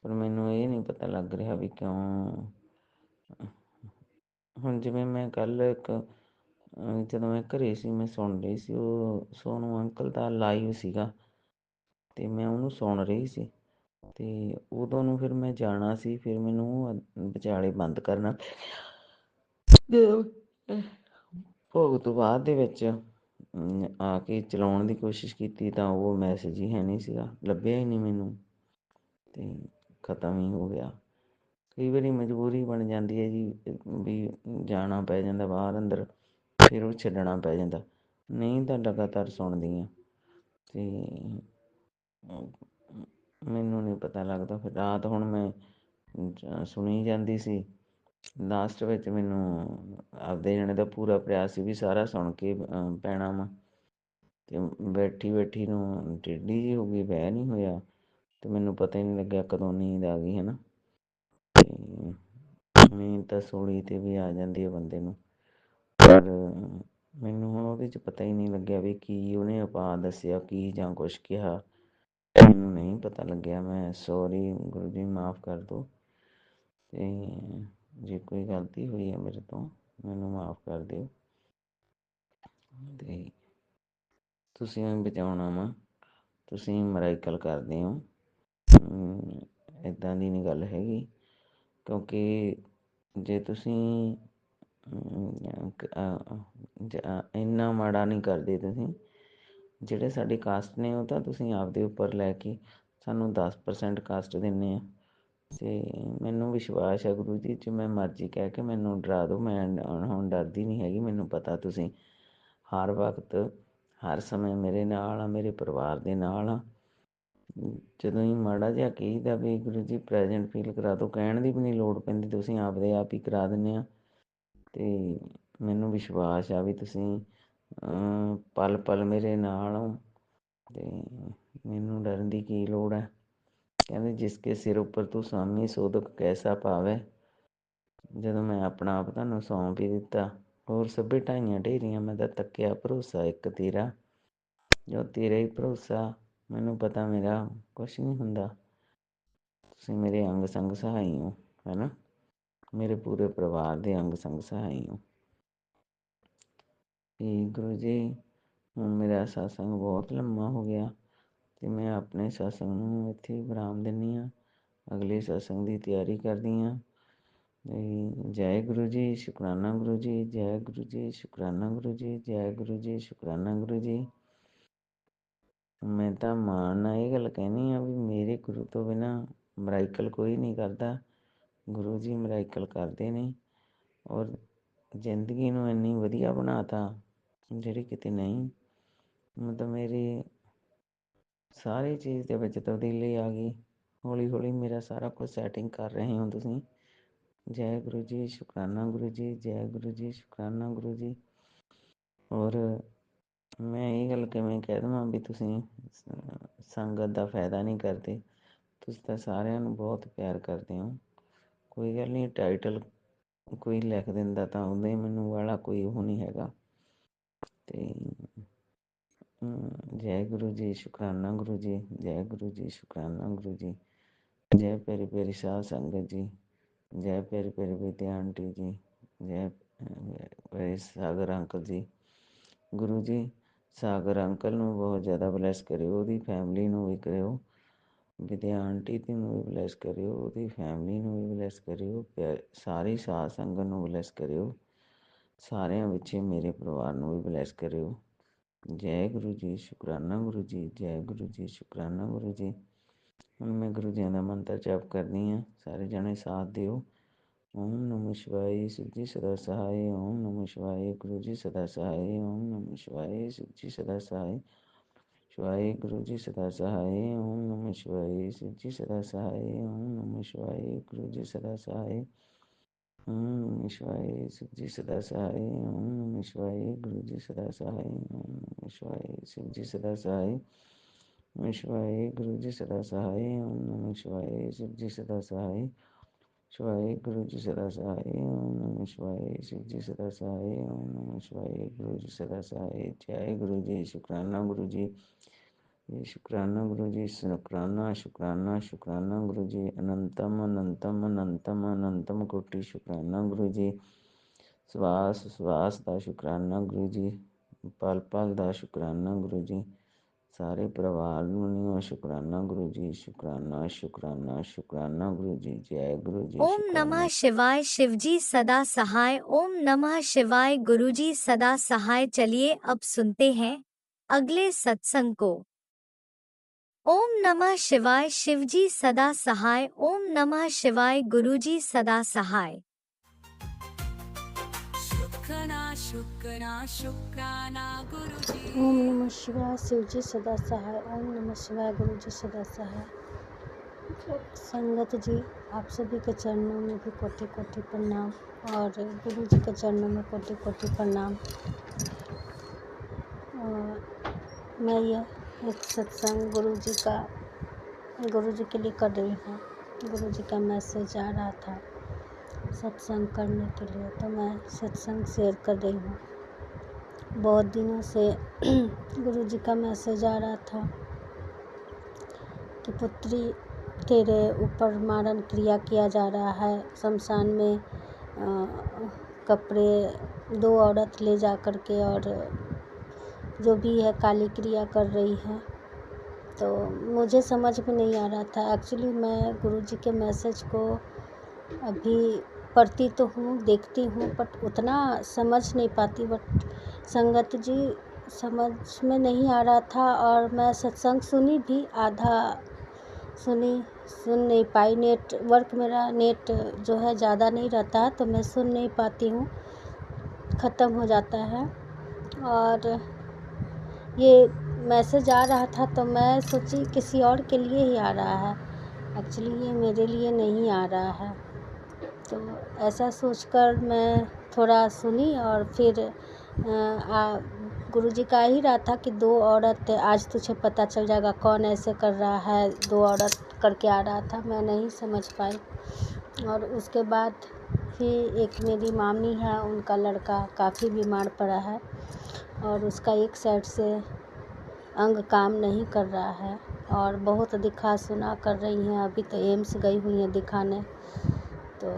ਪਰ ਮੈਨੂੰ ਇਹ ਨਹੀਂ ਪਤਾ ਲੱਗ ਰਿਹਾ ਵੀ ਕਿਉਂ। ਹੁਣ ਜਿਵੇਂ ਮੈਂ ਕੱਲ੍ਹ ਜਦੋਂ ਮੈਂ ਘਰੇ ਸੀ, ਮੈਂ ਸੁਣ ਰਹੀ ਸੀ, ਉਹ ਸੋਨੂੰ ਅੰਕਲ ਦਾ ਲਾਈਵ ਸੀਗਾ, ਅਤੇ ਮੈਂ ਉਹਨੂੰ ਸੁਣ ਰਹੀ ਸੀ, ਅਤੇ ਉਦੋਂ ਨੂੰ ਫਿਰ ਮੈਂ ਜਾਣਾ ਸੀ, ਫਿਰ ਮੈਨੂੰ ਵਿਚਾਲੇ ਬੰਦ ਕਰਨਾ ਭੋਗ ਤੋਂ ਬਾਅਦ ਦੇ ਵਿੱਚ ਆ ਕੇ ਚਲਾਉਣ ਦੀ ਕੋਸ਼ਿਸ਼ ਕੀਤੀ ਤਾਂ ਉਹ ਮੈਸੇਜ ਹੀ ਹੈ ਨਹੀਂ ਸੀਗਾ, ਲੱਭਿਆ ਹੀ ਨਹੀਂ ਮੈਨੂੰ, ਅਤੇ ਖਤਮ ਹੀ ਹੋ ਗਿਆ। ਕਈ ਵਾਰੀ ਮਜਬੂਰੀ ਬਣ ਜਾਂਦੀ ਹੈ ਜੀ, ਵੀ ਜਾਣਾ ਪੈ ਜਾਂਦਾ ਬਾਹਰ ਅੰਦਰ, ਫਿਰ ਉਹ ਛੱਡਣਾ ਪੈ ਜਾਂਦਾ, ਨਹੀਂ ਤਾਂ ਲਗਾਤਾਰ ਸੁਣਦੀ ਹਾਂ। ਅਤੇ ਮੈਨੂੰ ਨਹੀਂ ਪਤਾ ਲੱਗਦਾ, ਫਿਰ ਰਾਤ ਹੁਣ ਮੈਂ ਸੁਣੀ ਜਾਂਦੀ ਸੀ, ਲਾਸਟ ਵਿੱਚ ਮੈਨੂੰ ਆਪਦੇ ਜਾਣੇ ਦਾ ਪੂਰਾ ਪ੍ਰਯਾਸ ਸੀ ਵੀ ਸਾਰਾ ਸੁਣ ਕੇ ਪੈਣਾ ਵਾ, ਅਤੇ ਬੈਠੀ ਨੂੰ ਟੇਢੀ ਜਿਹੀ ਹੋ ਗਈ, ਬਹਿ ਨਹੀਂ ਹੋਇਆ, ਅਤੇ ਮੈਨੂੰ ਪਤਾ ਹੀ ਨਹੀਂ ਲੱਗਿਆ ਕਦੋਂ ਨੀਂਦ ਆ ਗਈ, ਹੈ ਨਾ। ਅਤੇ ਨੀਂਦ ਤਾਂ ਸੂਲੀ 'ਤੇ ਵੀ ਆ ਜਾਂਦੀ ਹੈ ਬੰਦੇ ਨੂੰ, ਪਰ ਮੈਨੂੰ ਹੁਣ ਉਹਦੇ 'ਚ ਪਤਾ ਹੀ ਨਹੀਂ ਲੱਗਿਆ ਵੀ ਕੀ ਉਹਨੇ ਉਪਾਅ ਦੱਸਿਆ, ਕੀ ਜਾਂ ਕੁਛ ਕਿਹਾ, ਮੈਨੂੰ ਨਹੀਂ ਪਤਾ ਲੱਗਿਆ। ਮੈਂ ਸੋਰੀ ਗੁਰੂ ਜੀ, ਮਾਫ਼ ਕਰ ਦਿਓ, ਅਤੇ ਜੇ ਕੋਈ ਗਲਤੀ ਹੋਈ ਹੈ ਮੇਰੇ ਤੋਂ, ਮੈਨੂੰ ਮਾਫ਼ ਕਰ ਦਿਓ। ਅਤੇ ਤੁਸੀਂ ਬਚਾਉਣਾ ਵਾ, ਤੁਸੀਂ ਮਿਰਾਕਲ ਕਰਦੇ ਹੋ, ਇੱਦਾਂ ਦੀ ਨਹੀਂ ਗੱਲ ਹੈਗੀ, ਕਿਉਂਕਿ ਜੇ ਤੁਸੀਂ ਇੰਨਾ ਮਾੜਾ ਨਹੀਂ ਕਰਦੇ, ਤੁਸੀਂ ਜਿਹੜੇ ਸਾਡੀ ਕਾਸਟ ਨੇ ਉਹ ਤਾਂ ਤੁਸੀਂ ਆਪਦੇ ਉੱਪਰ ਲੈ ਕੇ ਸਾਨੂੰ 10% ਕਾਸਟ ਦਿੰਦੇ ਆ, ਅਤੇ ਮੈਨੂੰ ਵਿਸ਼ਵਾਸ ਹੈ ਗੁਰੂ ਜੀ, ਜੋ ਮੈਂ ਮਰਜ਼ੀ ਕਹਿ ਕੇ ਮੈਨੂੰ ਡਰਾ ਦਿਓ, ਮੈਂ ਹੁਣ ਡਰਦੀ ਨਹੀਂ ਹੈਗੀ। ਮੈਨੂੰ ਪਤਾ ਤੁਸੀਂ ਹਰ ਵਕਤ ਹਰ ਸਮੇਂ ਮੇਰੇ ਨਾਲ ਆ, ਮੇਰੇ ਪਰਿਵਾਰ ਦੇ ਨਾਲ ਆ। ਜਦੋਂ ਹੀ ਮਾੜਾ ਜਿਹਾ ਕਹੀਦਾ ਵੀ ਗੁਰੂ ਜੀ ਪ੍ਰੈਜੈਂਟ ਫੀਲ ਕਰਾ ਦਿਓ, ਕਹਿਣ ਦੀ ਵੀ ਨਹੀਂ ਲੋੜ ਪੈਂਦੀ, ਤੁਸੀਂ ਆਪਦੇ ਆਪ ਹੀ ਕਰਾ ਦਿੰਦੇ ਆ। ਅਤੇ ਮੈਨੂੰ ਵਿਸ਼ਵਾਸ ਆ ਵੀ ਤੁਸੀਂ ਪਲ ਪਲ ਮੇਰੇ ਨਾਲ ਹੋ, ਅਤੇ ਮੈਨੂੰ ਡਰਨ ਦੀ ਕੀ ਲੋੜ ਹੈ। ਕਹਿੰਦੇ ਜਿਸ ਕੇ ਸਿਰ ਉੱਪਰ ਤੂੰ ਸਾਮੀ ਸੋ ਦੁੱਖ ਕੈਸਾ ਪਾਵੇ। ਜਦੋਂ ਮੈਂ ਆਪਣਾ ਆਪ ਤੁਹਾਨੂੰ ਸੌਂਪ ਹੀ ਦਿੱਤਾ, ਹੋਰ ਸਭੇ ਢਾਈਆਂ ਢੇਰੀਆਂ ਮੈਂ ਤਾਂ ਤੱਕਿਆ ਭਰੋਸਾ ਇੱਕ ਤੇਰਾ, ਜੋ ਤੇਰਾ ਹੀ ਭਰੋਸਾ, ਮੈਨੂੰ ਪਤਾ ਮੇਰਾ ਕੁਛ ਨਹੀਂ ਹੁੰਦਾ। ਤੁਸੀਂ ਮੇਰੇ ਅੰਗ ਸੰਗ ਸਹਾਈ ਹੋ, ਹੈ ਨਾ, ਮੇਰੇ ਪੂਰੇ ਪਰਿਵਾਰ ਦੇ ਅੰਗ ਸੰਗ ਸਹਾਈ ਹੋ। कि गुरु जी ਹੁਣ ਮੇਰਾ ਸਤਸੰਗ ਬਹੁਤ ਲੰਮਾ ਹੋ ਗਿਆ ਅਤੇ ਮੈਂ ਆਪਣੇ ਸਤਸੰਗ ਨੂੰ ਇੱਥੇ ਹੀ ਵਿਰਾਮ ਦਿੰਦੀ ਹਾਂ। ਅਗਲੇ ਸਤਸੰਗ ਦੀ ਤਿਆਰੀ ਕਰਦੀ ਹਾਂ। ਜੈ ਗੁਰੂ ਜੀ, ਸ਼ੁਕਰਾਨਾ ਗੁਰੂ ਜੀ, ਜੈ ਗੁਰੂ ਜੀ, ਸ਼ੁਕਰਾਨਾ ਗੁਰੂ ਜੀ, ਜੈ ਗੁਰੂ ਜੀ, ਸ਼ੁਕਰਾਨਾ ਗੁਰੂ ਜੀ। ਮੈਂ ਤਾਂ ਮਾਣ ਨਾਲ ਇਹ ਗੱਲ ਕਹਿੰਦੀ ਹਾਂ ਵੀ ਮੇਰੇ ਗੁਰੂ ਤੋਂ ਬਿਨਾਂ ਮਿਰਾਕਲ ਕੋਈ ਨਹੀਂ ਕਰਦਾ। ਗੁਰੂ ਜੀ ਮਿਰਾਕਲ ਕਰਦੇ ਨੇ ਔਰ ਜ਼ਿੰਦਗੀ ਨੂੰ ਇੰਨੀ ਵਧੀਆ ਬਣਾ ਤਾ ਜਿਹੜੀ ਕਿਤੇ ਨਹੀਂ। ਮਤਲਬ ਮੇਰੀ ਸਾਰੀ ਚੀਜ਼ ਦੇ ਵਿੱਚ ਤਬਦੀਲੀ ਆ ਗਈ। ਹੌਲੀ ਹੌਲੀ ਮੇਰਾ ਸਾਰਾ ਕੁਝ ਸੈਟਿੰਗ ਕਰ ਰਹੇ ਹੋ ਤੁਸੀਂ। ਜੈ ਗੁਰੂ ਜੀ, ਸ਼ੁਕਰਾਨਾ ਗੁਰੂ ਜੀ, ਜੈ ਗੁਰੂ ਜੀ, ਸ਼ੁਕਰਾਨਾ ਗੁਰੂ ਜੀ। ਔਰ ਮੈਂ ਇਹ ਗੱਲ ਕਿਵੇਂ ਕਹਿ ਦੇਵਾਂ ਵੀ ਤੁਸੀਂ ਸੰਗਤ ਦਾ ਫਾਇਦਾ ਨਹੀਂ ਕਰਦੇ। ਤੁਸੀਂ ਤਾਂ ਸਾਰਿਆਂ ਨੂੰ ਬਹੁਤ ਪਿਆਰ ਕਰਦੇ ਹੋ। ਕੋਈ ਗੱਲ ਨਹੀਂ, ਟਾਈਟਲ ਕੋਈ ਲਿਖ ਦਿੰਦਾ ਤਾਂ ਉਹਦੇ ਮੈਨੂੰ ਵਾਲਾ ਕੋਈ ਉਹ ਨਹੀਂ ਹੈਗਾ। ਅਤੇ ਜੈ ਗੁਰੂ ਜੀ, ਸ਼ੁਕਰਾਨਾ ਗੁਰੂ ਜੀ, ਜੈ ਗੁਰੂ ਜੀ, ਸ਼ੁਕਰਾਨਾ ਗੁਰੂ ਜੀ। ਜੈ ਪਿਆਰੀ ਪਿਆਰੀ ਸਾਧ ਸੰਗਤ ਜੀ, ਜੈ ਪਿਆਰੀ ਪਿਆਰੀ ਵਿਦਿਆ ਆਂਟੀ ਜੀ, ਜੈ ਪਿਆਰੇ ਸਾਗਰ ਅੰਕਲ ਜੀ। ਗੁਰੂ ਜੀ ਸਾਗਰ ਅੰਕਲ ਨੂੰ ਬਹੁਤ ਜ਼ਿਆਦਾ ਬਲੈਸ ਕਰਿਓ, ਉਹਦੀ ਫੈਮਿਲੀ ਨੂੰ ਵੀ ਕਰਿਓ। ਵਿਦਿਆ ਆਂਟੀ ਨੂੰ ਵੀ ਬਲੈਸ ਕਰਿਓ, ਉਹਦੀ ਫੈਮਿਲੀ ਨੂੰ ਵੀ ਬਲੈਸ ਕਰਿਓ। ਸਾਰੀ ਸਾਧ ਸੰਗਤ ਨੂੰ ਬਲੈਸ ਕਰਿਓ। ਸਾਰਿਆਂ ਵਿੱਚ ਮੇਰੇ ਪਰਿਵਾਰ ਨੂੰ ਵੀ ਬਲੈਸ ਕਰਿਓ। ਜੈ ਗੁਰੂ ਜੀ, ਸ਼ੁਕਰਾਨਾ ਗੁਰੂ ਜੀ, ਜੈ ਗੁਰੂ ਜੀ, ਸ਼ੁਕਰਾਨਾ ਗੁਰੂ ਜੀ। ਹੁਣ ਮੈਂ ਗੁਰੂ ਜੀ ਦਾ ਮੰਤਰ ਜਪ ਕਰਦੀ ਹਾਂ, ਸਾਰੇ ਜਣੇ ਸਾਥ ਦਿਓ। ਓਮ ਨਮੋ ਸ਼ਿਵਾਏ, ਸ਼ਿਵ ਜੀ ਸਦਾ ਸਹਾਏ। ਓਮ ਨਮੋ ਸ਼ਿਵਾਏ, ਗੁਰੂ ਜੀ ਸਦਾ ਸਹਾਏ। ਓਮ ਨਮੋ ਸ਼ਿਵਾਏ, ਸ਼ਿਵ ਜੀ ਸਦਾ ਸਹਾਏ। ਸ਼ਿਵਾਏ ਗੁਰੂ ਜੀ ਸਦਾ ਸਹਾਏ। ਓਮ ਨਮੋ ਸ਼ਿਵਾਏ, ਸ਼ਿਵ ਜੀ ਸਦਾ ਸਹਾਏ। ਓਮ ਨਮੋ ਸ਼ਿਵਾਏ, ਗੁਰੂ ਜੀ ਸਦਾ ਸਹਾਏ। ਓਮ ਨਮੋ ਸ਼ਿਵਾਏ, ਸ਼ਿਵ ਜੀ ਸਦਾ ਸਹਾਏ। ਓਮ ਨਮੋ ਸ਼ਿਵਾਏ, ਗੁਰੂ ਜੀ ਸਦਾ ਸਹਾਏ। ਓਮ ਨਮੋ ਸ਼ਿਵਾਏ, ਸ਼ਿਵ ਜੀ ਸਦਾ ਸਹਾਏ। ਓਮ ਸ਼ਿਵਾਏ ਗੁਰੂ ਜੀ ਸਦਾ ਸਹਾਏ। ਓਮ ਨਮੋ ਸ਼ਿਵਾਏ, ਸ਼ਿਵ ਜੀ ਸਦਾ ਸਹਾਏ। ਸ਼ਿਵਾਏ ਗੁਰੂ ਜੀ ਸਦਾ ਸਹਾਏ। ਓਮ ਨਮੋ ਸ਼ਿਵਾਏ, ਸ਼ਿਵ ਜੀ ਸਦਾ ਸਹਾਏ। ਓਮ ਨਮੋ ਸ਼ਿਵਾਏ, ਗੁਰੂ ਜੀ ਸਦਾ ਸਹਾਏ। ਜੈ ਗੁਰੂ ਜੀ, ਸ਼ੁਕਰਾਨਾ ਗੁਰੂ ਜੀ, ਸ਼ੁਕਰਾਨਾ ਗੁਰੂ ਜੀ, ਸ਼ੁਕਰਾਨਾ ਸ਼ੁਕਰਾਨਾ ਸ਼ੁਕਰਾਨਾ ਗੁਰੂ ਜੀ। ਅਨੰਤਮ ਅਨੰਤਮ ਅਨੰਤਮ ਅਨੰਤਮ ਕੋਟੀ ਸ਼ੁਕਰਾਨਾ ਗੁਰੂ ਜੀ। ਸਵਾਸ ਸਵਾਸ ਦਾ ਸ਼ੁਕਰਾਨਾ ਗੁਰੂ ਜੀ, ਪਲ ਪਲ ਦਾ ਸ਼ੁਕਰਾਨਾ ਗੁਰੂ ਜੀ। ਸਾਰੇ ਪਰਿਵਾਰ ਨੂੰ ਸ਼ੁਕਰਾਨਾ ਗੁਰੂ ਜੀ, ਸ਼ੁਕਰਾਨਾ ਸ਼ੁਕਰਾਨਾ ਸ਼ੁਕਰਾਨਾ गुरु जी। जय गुरु जी, ओम नमः शुक्राना। शिवाय, शिवजी सदा सहाय। ओम नमः शिवाय, गुरुजी सदा सहाय। चलिए अब सुनते हैं अगले सत्संग को। ओम नमः शिवाय, शिवजी सदा सहाय। ओम नमः शिवाय, गुरुजी सदा सहाय। शुक्राना शुक्राना शुक्राना गुरुजी। ओम नमः शिवाय, शिवजी सदा सहाय। ओम नमः शिवाय, गुरु जी सदा सहाय। संगत जी, आप सभी के चरणों में भी कोटि कोटि प्रणाम और गुरु जी के चरणों में कोटि कोटि प्रणाम। मैं यह एक सत्संग गुरु जी के लिए कर रही हूँ। गुरु जी का मैसेज आ रहा था सत्संग करने के लिए, तो मैं सत्संग शेयर कर रही हूँ। बहुत दिनों से गुरु जी का मैसेज आ रहा था कि पुत्री तेरे ऊपर मारण क्रिया किया जा रहा है। शमशान में कपड़े 2 औरत ले जा कर के और जो भी है काली क्रिया कर रही है। तो मुझे समझ में नहीं आ रहा था। एक्चुअली मैं गुरुजी के मैसेज को अभी पढ़ती तो हूँ, देखती हूँ, बट उतना समझ नहीं पाती। बट संगत जी समझ में नहीं आ रहा था और मैं सत्संग सुनी भी, आधा सुन नहीं पाई। मेरा नेट जो है ज़्यादा नहीं रहता है, तो मैं सुन नहीं पाती हूँ, ख़त्म हो जाता है। और ये मैसेज आ रहा था तो मैं सोची किसी और के लिए ही आ रहा है, एक्चुअली ये मेरे लिए नहीं आ रहा है। तो ऐसा सोचकर मैं थोड़ा सुनी और फिर गुरुजी का ही रहा था कि 2 औरत, आज तुझे पता चल जाएगा कौन ऐसे कर रहा है। 2 औरत करके आ रहा था, मैं नहीं समझ पाई। और उसके बाद फिर एक मेरी मामी है, उनका लड़का काफ़ी बीमार पड़ा है और उसका एक साइड से अंग काम नहीं कर रहा है और बहुत दिखा सुना कर रही हैं। अभी तो एम्स गई हुई हैं दिखाने, तो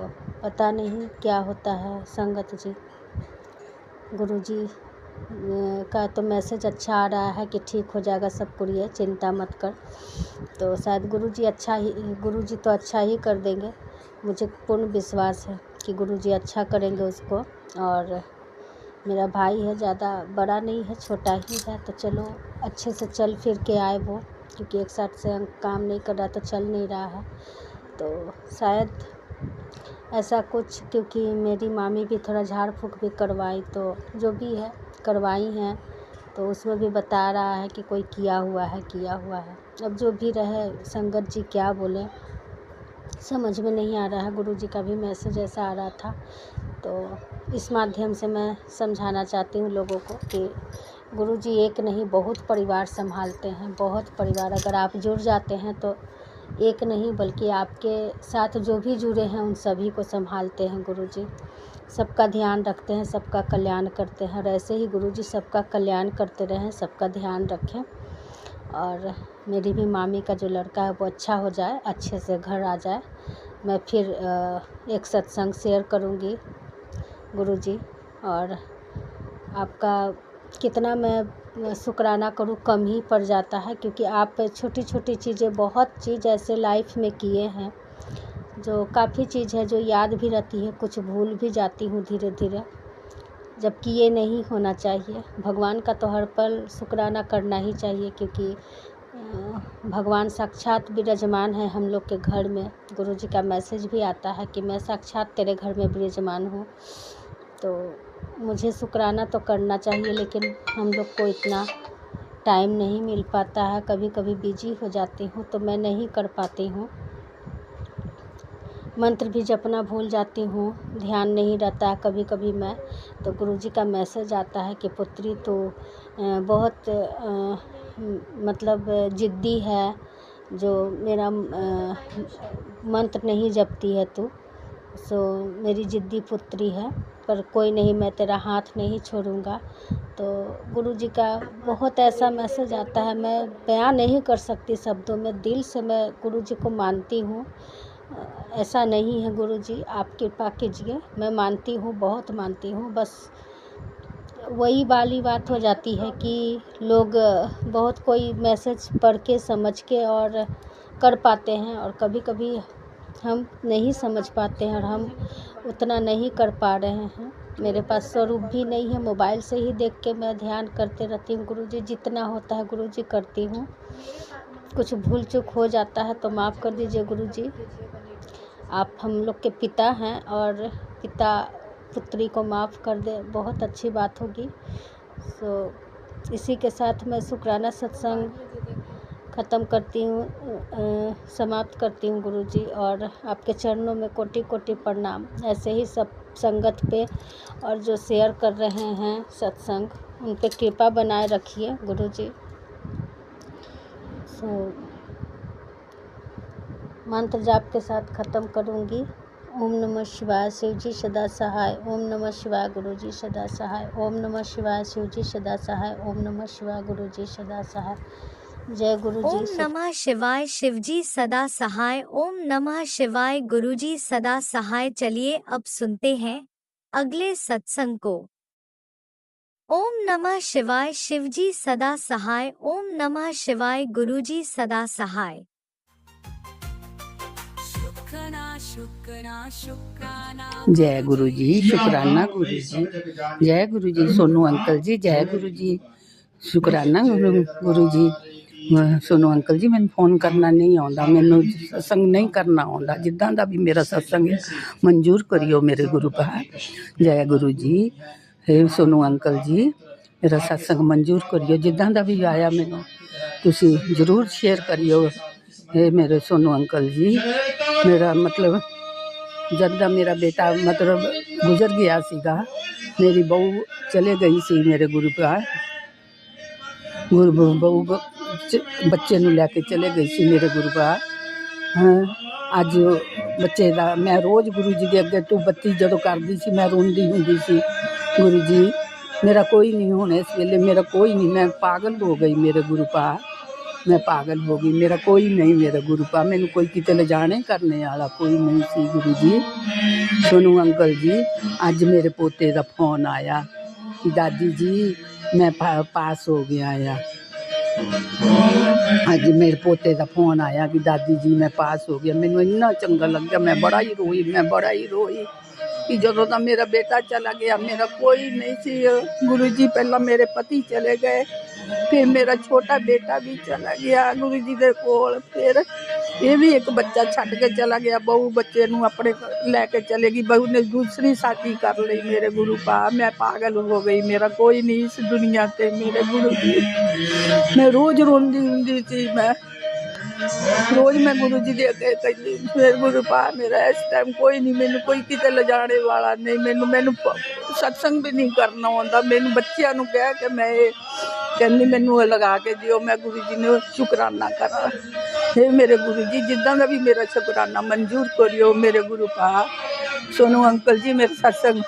पता नहीं क्या होता है। संगत जी, गुरुजी का तो मैसेज अच्छा आ रहा है कि ठीक हो जाएगा सब कुरियर, चिंता मत कर। तो शायद गुरुजी तो अच्छा ही कर देंगे। मुझे पूर्ण विश्वास है कि गुरुजी अच्छा करेंगे उसको। और मेरा भाई है, ज़्यादा बड़ा नहीं है, छोटा ही है, तो चलो अच्छे से चल फिर के आए वो, क्योंकि एक साथ से काम नहीं कर रहा तो चल नहीं रहा है। तो शायद ऐसा कुछ, क्योंकि मेरी मामी भी थोड़ा झाड़ फूँक भी करवाई, तो जो भी है करवाई हैं, तो उसमें भी बता रहा है कि कोई किया हुआ है। अब जो भी रहे, संगत जी क्या बोले समझ में नहीं आ रहा है। गुरुजी का भी मैसेज ऐसा आ रहा था, तो इस माध्यम से मैं समझाना चाहती हूँ लोगों को कि गुरुजी एक नहीं बहुत परिवार संभालते हैं, बहुत परिवार। अगर आप जुड़ जाते हैं तो एक नहीं बल्कि आपके साथ जो भी जुड़े हैं उन सभी को संभालते हैं गुरुजी। सबका ध्यान रखते हैं, सबका कल्याण करते हैं, और ऐसे ही गुरुजी सबका कल्याण करते रहें, सबका ध्यान रखें। और मेरी भी मामी का जो लड़का है वो अच्छा हो जाए, अच्छे से घर आ जाए। मैं फिर एक सत्संग शेयर करूँगी गुरुजी। और आपका कितना मैं शुक्राना करूँ कम ही पड़ जाता है, क्योंकि आप छोटी छोटी चीज़ें, बहुत चीज़ ऐसे लाइफ में किए हैं जो काफ़ी चीज़ है जो याद भी रहती है, कुछ भूल भी जाती हूँ धीरे धीरे, जबकि ये नहीं होना चाहिए। भगवान का तो हर पल शुक्राना करना ही चाहिए, क्योंकि भगवान साक्षात विराजमान है हम लोग के घर में। गुरुजी का मैसेज भी आता है कि मैं साक्षात तेरे घर में विराजमान हूँ। तो मुझे शुक्राना तो करना चाहिए, लेकिन हम लोग को इतना टाइम नहीं मिल पाता है, कभी कभी बिजी हो जाती हूँ तो मैं नहीं कर पाती हूँ। मंत्र भी जपना भूल जाती हूँ, ध्यान नहीं रहता है कभी कभी मैं। तो गुरुजी का मैसेज आता है कि पुत्री तो बहुत मतलब ज़िद्दी है, जो मेरा मंत्र नहीं जपती है तू, सो मेरी ज़िद्दी पुत्री है, पर कोई नहीं, मैं तेरा हाथ नहीं छोड़ूंगा। तो गुरुजी का बहुत ऐसा मैसेज आता है, मैं बयान नहीं कर सकती शब्दों में। दिल से मैं गुरुजी को मानती हूँ, ऐसा नहीं है गुरुजी आप कृपा कीजिए, मैं मानती हूँ, बहुत मानती हूँ। बस वही वाली बात हो जाती है कि लोग बहुत कोई मैसेज पढ़ के समझ के और कर पाते हैं, और कभी कभी हम नहीं समझ पाते हैं और हम उतना नहीं कर पा रहे हैं। मेरे पास स्वरूप भी नहीं है, मोबाइल से ही देख के मैं ध्यान करते रहती हूँ गुरुजी, जितना होता है गुरुजी करती हूँ। कुछ भूल चूक हो जाता है तो माफ़ कर दीजिए गुरुजी। आप हम लोग के पिता हैं, और पिता पुत्री को माफ़ कर दे, बहुत अच्छी बात होगी। सो इसी के साथ मैं शुक्राना सत्संग ख़त्म करती हूँ, समाप्त करती हूँ गुरुजी। और आपके चरणों में कोटि कोटि प्रणाम। ऐसे ही सब संगत पे और जो शेयर कर रहे हैं सत्संग, उन पे कृपा बनाए रखिए गुरुजी। सो मंत्र जाप के साथ ख़त्म करूँगी। ओम नमः शिवाय, शिव जी सदा सहाय। ओम नमः शिवाय, गुरु जी सदा सहाय। ओम नमः शिवाय, शिव जी सदा सहाय। ओम नमः शिवाय, गुरु जी सदा सहाय। जय गुरु जी। ओम नमः शिवाय, शिवजी सदा सहाय। ओम नमः शिवाय, गुरुजी सदा सहाय। चलिए अब सुनते हैं अगले सत्संग को। ओम नमः शिवाय, शिवजी सदा सहाय। ओम नमः शिवाय, गुरुजी सदा सहाय। जय गुरु जी, शुक्राना गुरु जी। जय गुरु जी सोनू अंकल जी, जय गुरु जी। शुक्राना गुरु जी। सोनू अंकल जी, मैंने फोन करना नहीं आता, मैनू सत्संग नहीं करना आता, जिदा का भी मेरा सत्संग मंजूर करियो मेरे गुरु पाल। जय गुरु जी। हे सोनू अंकल जी, मेरा सत्संग मंजूर करियो, जिदा का भी आया मैनू तुसी जरूर शेयर करियो। हे मेरे सोनू अंकल जी, मेरा मतलब जब दा मेरा बेटा मतलब गुजर गया सीगा, मेरी बहू चले गई सी मेरे गुरु पाल, गुरु बहू बच्चे नूं लैके चले गई सी मेरे गुरु पाल। हाँ, अज बच्चे दा मैं रोज़ गुरु जी के अगे तू बत्ती जदों करदी सी मैं रोंदी हुंदी सी। गुरु जी मेरा कोई नहीं होने इस वेले, मेरा कोई नहीं, मैं पागल हो गई मेरे गुरु पाल, मैं पागल हो गई, मेरा कोई नहीं मेरा गुरु पा, मैनू कोई किते ले जाने करने वाला कोई नहीं सी गुरु जी। सोनू अंकल जी, अज मेरे पोते दा फोन आया, कि दादी जी मैं पास हो गया या अज मेरे पोते का फोन आया कि दादी जी मैं पास हो गया। मैनू इन्ना चंगा लग गया, मैं बड़ा ही रोई कि जदों दा मेरा बेटा चला गया मेरा कोई नहीं सी। गुरु जी पहला मेरे पति चले गए, फिर मेरा छोटा बेटा भी चला गया गुरु जी दे कोल, फिर ये भी एक बच्चा छड़ के चला गया। बहू बच्चे नू अपने लैके चलेगी, बहू ने दूसरी शादी कर ली। मेरे गुरु पा मैं पागल हो गई, मेरा कोई नहीं इस दुनिया ते मेरे गुरु जी। मैं रोज रोंदी हुंदी सी, मैं रोज मैं गुरु जी दे अगे कहती मेरे गुरु पा मेरा इस टाइम कोई नहीं, मैनू कोई किते ले जाने वाला नहीं, मैनू सत्संग भी नहीं करना आंदा। मैनू बच्चियां नू कह के मैं कहनी मैनू लगा के दिओ, मैं गुरु जी ने शुकराना करा। हे मेरे गुरु जी जिद्दां दा भी मेरा शुकराना मंजूर करियो। मेरे गुरु पा सोनू अंकल जी मेरे सत्संग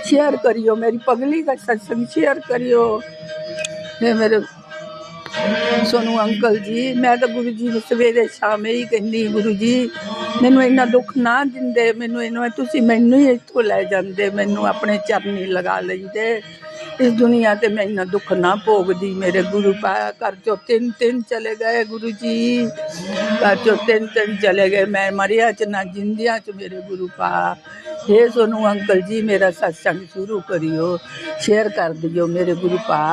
शेयर करियो, मेरी पगली का सत्संग शेयर करियो। हे मेरे सोनू अंकल जी मैं तो गुरु जी नूं सवेरे शाम ही कहनी गुरु जी मैनू इन्ना दुख ना दिंदे, मैनू इन्ना तुसीं मैनू ही इत्थों लै जांदे, मैनू अपने चरनी लगा लैंदे। इस दुनिया ते मैं इन्ना दुख ना भोगदी। मेरे गुरु पा घर चो तीन चले गए गुरु जी, घर चो तीन चले गए, मैं मरिया च ना जिंदियां च मेरे गुरु पा। हे सोनू अंकल जी मेरा सत्संग शुरू करियो, शेयर कर दियो मेरे गुरु पा।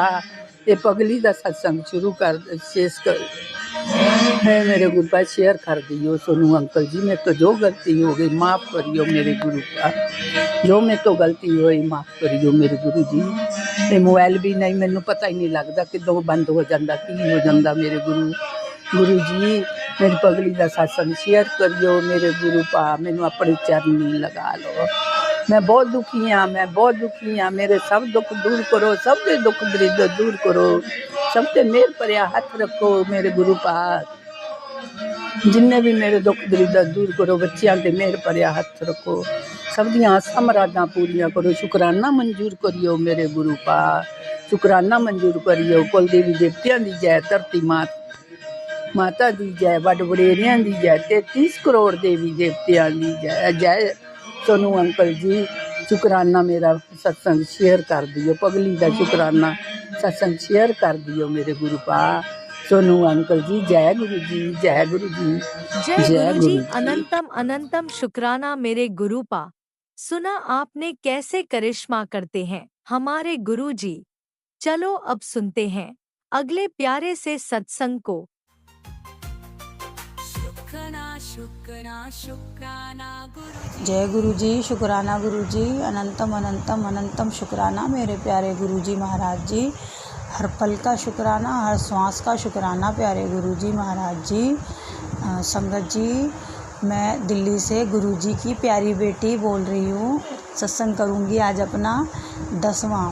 ये पगली का सत्संग शुरू कर शेष कर है मेरे गुरु पा, शेयर कर दियो सोनू अंकल जी। मेरे तो जो गलती हो गई माफ़ करियो मेरे गुरु पा, जो मेरे तो गलती हुई माफ़ करियो मेरे गुरु जी। ये मोबाइल भी नहीं मैनू पता ही नहीं लगता किदों बंद हो जाता की हो जाता। मेरे गुरु जी मेरी पगली का सत्संग शेयर करियो मेरे गुरु पा, मैनू अपनी चरनी लगा लो। मैं बहुत दुखी हाँ, मैं बहुत दुखी हाँ, मेरे सब दुख दूर करो, सब के दुख दरिद्र दूर करो, सबके मेर भरिया हाथ रखो मेरे गुरु पास। जिन्ने भी मेरे दुख दरिद्र दूर करो, बच्चियां ते मेर भरिया हाथ रखो, सब दियां आसां मुरादां पूरियां करो। शुकराना मंजूर करियो मेरे गुरु पास, शुकराना मंजूर करियो। कुल देवी देवतियां दी जय, धरती माता दी जय, वड वडेरियां दी जय, 33 करोड़ देवी देवतियां दी जय। जय सोनू अंकल जी शुकराना मेरा सत्संग शेयर कर दियो, पगली का शुकराना सत्संग शेयर कर दियो मेरे गुरु पा। सोनू अंकल जी जय गुरु जी, जय गुरु जी, जय गुरु जी। अनंतम अनंतम शुक्राना मेरे गुरु पा। सुना आपने कैसे करिश्मा करते हैं हमारे गुरु जी। चलो अब सुनते हैं अगले प्यारे से सत्संग को। जय गुरु जी, शुक्राना गुरु जी, अनंतम अनंतम अनंतम शुक्राना मेरे प्यारे गुरु जी महाराज जी। हर पल का शुक्राना, हर श्वास का शुक्राना प्यारे गुरु जी महाराज जी। संगत जी मैं दिल्ली से गुरु जी की प्यारी बेटी बोल रही हूँ। सत्संग करूँगी आज अपना 10वां।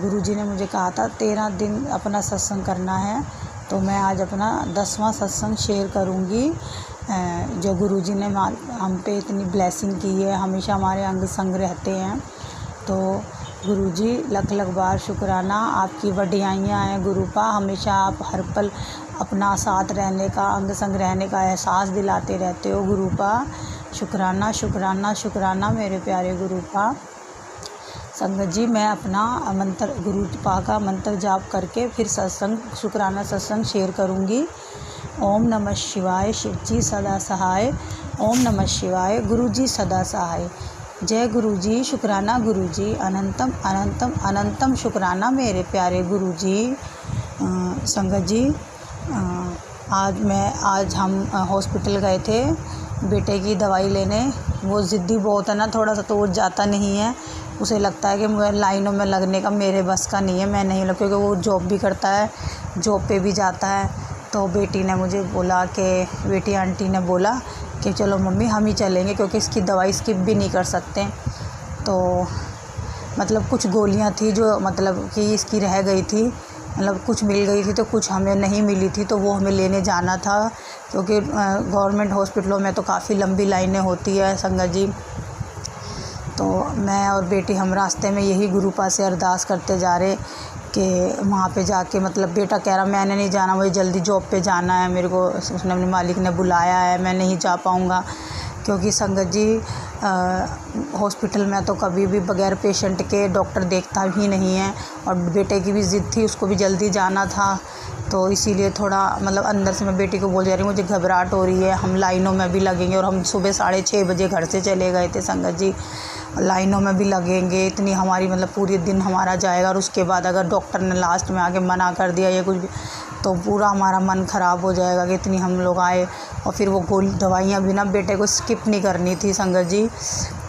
गुरु जी ने मुझे कहा था 13 दिन अपना सत्संग करना है, तो मैं आज अपना 10वां सत्संग शेयर करूँगी। जो गुरु जी ने हम पे इतनी ब्लेसिंग की है, हमेशा हमारे अंग संग रहते हैं, तो गुरु जी लख लख बार शुक्राना। आपकी वडियाइयाँ हैं गुरु पा, हमेशा आप हर पल अपना साथ रहने का, अंग संग रहने का एहसास दिलाते रहते हो गुरु पा। शुक्राना शुक्राना शुक्राना मेरे प्यारे गुरु पा। संगत जी मैं अपना मंत्र गुरु पा का मंत्र जाप करके फिर सत्संग शुक्राना सत्संग शेयर करूँगी। ओम नमः शिवाय, शिव जी सदा सहाय। ओम नमः शिवाय, गुरु जी सदा सहाय। जय गुरु जी, शुक्राना गुरु जी, अनंतम अनंतम अनंतम शुक्राना मेरे प्यारे गुरु जी। संगत जी आज हम हॉस्पिटल गए थे बेटे की दवाई लेने। वो ज़िद्दी बहुत है ना, थोड़ा सा तो वो जाता नहीं है, उसे लगता है कि मुझे लाइनों में लगने का मेरे बस का नहीं है, मैं नहीं लग, क्योंकि वो जॉब भी करता है, जॉब पे भी जाता है। तो बेटी ने मुझे बोला कि बेटी आंटी ने बोला कि चलो मम्मी हम ही चलेंगे, क्योंकि इसकी दवाई स्किप भी नहीं कर सकते। तो मतलब कुछ गोलियां थी जो मतलब कि इसकी रह गई थी, मतलब कुछ मिल गई थी तो कुछ हमें नहीं मिली थी, तो वो हमें लेने जाना था, क्योंकि गवर्नमेंट हॉस्पिटलों में तो काफ़ी लंबी लाइनें होती है संगत जी। तो मैं और बेटी हम रास्ते में यही गुरु पा से अरदास करते जा रहे कि वहाँ पे जाके, मतलब बेटा कह रहा मैंने नहीं जाना, मुझे जल्दी जॉब पे जाना है, मेरे को उसने अपने मालिक ने बुलाया है, मैं नहीं जा पाऊँगा। क्योंकि संगत जी हॉस्पिटल में तो कभी भी बगैर पेशेंट के डॉक्टर देखता ही नहीं है, और बेटे की भी ज़िद थी, उसको भी जल्दी जाना था, तो इसीलिए थोड़ा मतलब अंदर से मैं बेटी को बोल जा रही हूँ मुझे घबराहट हो रही है, हम लाइनों में भी लगेंगे। और हम सुबह 6:30 बजे घर से चले गए थे संगत जी, लाइनों में भी लगेंगे, इतनी हमारी मतलब पूरी दिन हमारा जाएगा। और उसके बाद अगर डॉक्टर ने लास्ट में आके मना कर दिया या कुछ भी, तो पूरा हमारा मन ख़राब हो जाएगा कि इतनी हम लोग आए, और फिर वो गोली दवाइयाँ भी ना बेटे को स्किप नहीं करनी थी संगत जी।